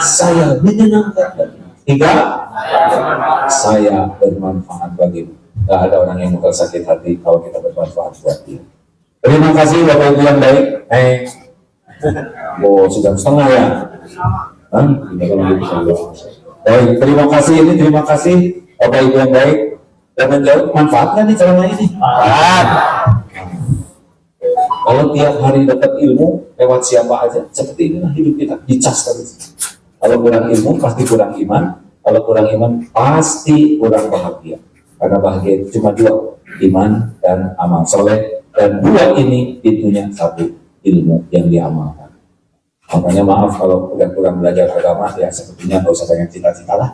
saya menyenangkan. Tiga, saya bermanfaat bagimu. Tidak ada orang yang bakal sakit hati kalau kita bermanfaat buat dia. Terima kasih Bapak Ibu yang baik. Sudah setengah ya. Baik, terima kasih. Ini terima kasih Bapak Ibu yang baik. Dan menjawab manfaatnya nih ceramah ini. Kalau tiap hari dapat ilmu lewat siapa aja, seperti inilah hidup kita, dicas terus. Kalau kurang ilmu pasti kurang iman. Kalau kurang iman pasti kurang bahagia. Karena bahagia itu cuma dua, iman dan amal soleh. Dan dua ini pintunya satu, ilmu yang diamalkan. Makanya maaf kalau udah kurang belajar agama, ya sepertinya nggak usah banyak cita-cita lah.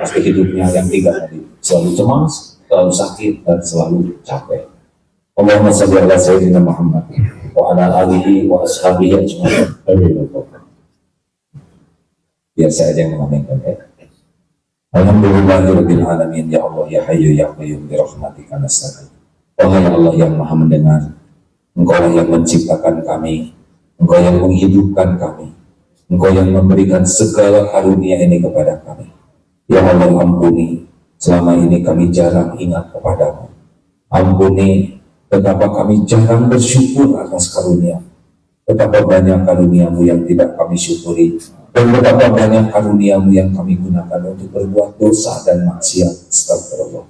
Pasti hidupnya yang tiga tadi, selalu cemas, selalu sakit, dan selalu capek. Allahumma shalli ala sayyidina Muhammad wa ala alihi wa ashabihi ajma'in. Amin. Biar saya aja yang mengaminkan ya. Alhamdulillahirabbil alamin, ya Allah ya Hayyu ya Qayyum bi rahmatika nasta'in. Wahai Allah yang Maha mendengar, Engkau yang menciptakan kami, Engkau yang menghidupkan kami, Engkau yang memberikan segala karunia ini kepada kami. Ya Allah, ampuni, selama ini kami jarang ingat kepadamu. Ampuni, betapa kami jarang bersyukur atas karunia. Betapa banyak karuniamu yang tidak kami syukuri, dan betapa banyak karuniamu yang kami gunakan untuk berbuat dosa dan maksiat. Astagfirullah.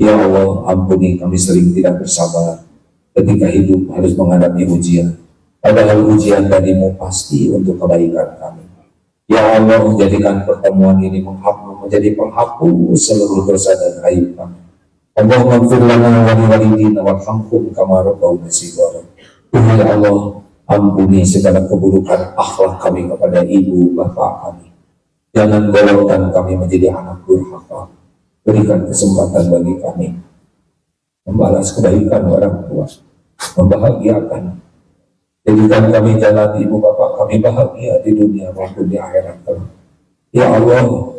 Ya Allah, ampuni, kami sering tidak bersabar ketika hidup harus menghadapi ujian. Padahal ujian darimu pasti untuk kebaikan kami. Ya Allah, jadikan pertemuan ini menjadi penghapus seluruh dosa dan aib kami. Allahumma ighfir lana wa liwalidina warhamhum kama rabbawna shighara. Ya Allah, ampuni segala keburukan akhlak kami kepada ibu bapak kami. Jangan golongkan kami menjadi anak durhaka. Berikan kesempatan bagi kami membalas kebaikan orang tua, membahagiakan. Jadikan kami jalan ibu bapak kami bahagia di dunia maupun di akhirat kelak. Ya Allah,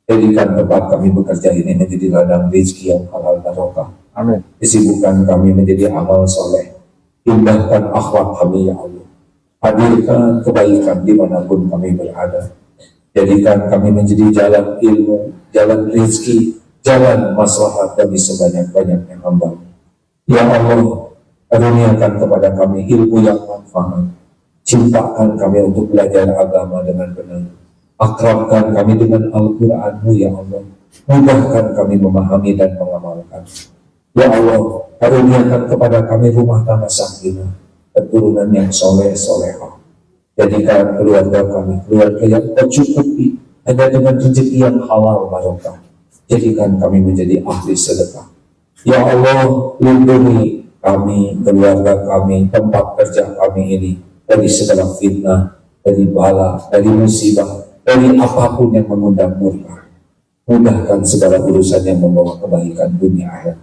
jadikan tempat kami bekerja ini menjadi ladang rezeki yang halal barokah. Amin. Disibukkan kami menjadi amal soleh. Indahkan akhlak kami, ya Allah. Hadirkan kebaikan dimanapun kami berada. Jadikan kami menjadi jalan ilmu, jalan rezeki, jalan maslahat bagi sebanyak-banyaknya hamba. Ya Allah, karuniakan kepada kami ilmu yang manfaat. Cintakan kami untuk belajar agama dengan benar. Akrabkan kami dengan Al-Quran-Mu, ya Allah. Mudahkan kami memahami dan mengamalkan. Ya Allah, karuniakan kepada kami rumah tangga sakinah, keturunan yang soleh-solehah. Jadikan keluarga kami keluarga yang tercukupi hanya dengan rezeki yang halal barokah. Jadikan kami menjadi ahli sedekah. Ya Allah, lindungi kami, keluarga kami, tempat kerja kami ini dari segala fitnah, dari bala, dari musibah, dari apapun yang mengundang murka. Mudahkan segala urusan yang membawa kebaikan dunia akhirat.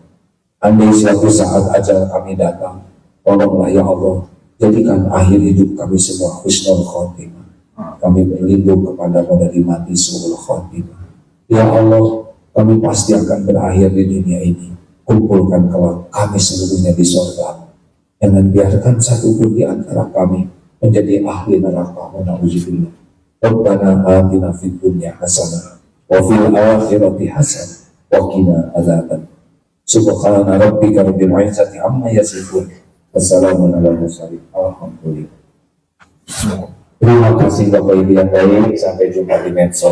Andai suatu saat ajal kami datang, tolonglah ya Allah, jadikan akhir hidup kami semua husnul khotimah. Kami berlindung kepadamu dari mati su'ul khotimah. Ya Allah, kami pasti akan berakhir di dunia ini. Kumpulkan kelak kami seluruhnya di surga. Jangan biarkan satu pun di antara kami menjadi ahli neraka. Na'udzubillah. Rabbana atina fid dunya hasanah wa fil akhirati hasanah wa qina adzaban. Subhana rabbika rabbil izzati amma yasifun. Wassalamun ala mursalin. Alhamdulillah. Terima kasih Bapak Ibu yang baik. Sampai jumpa di medsos.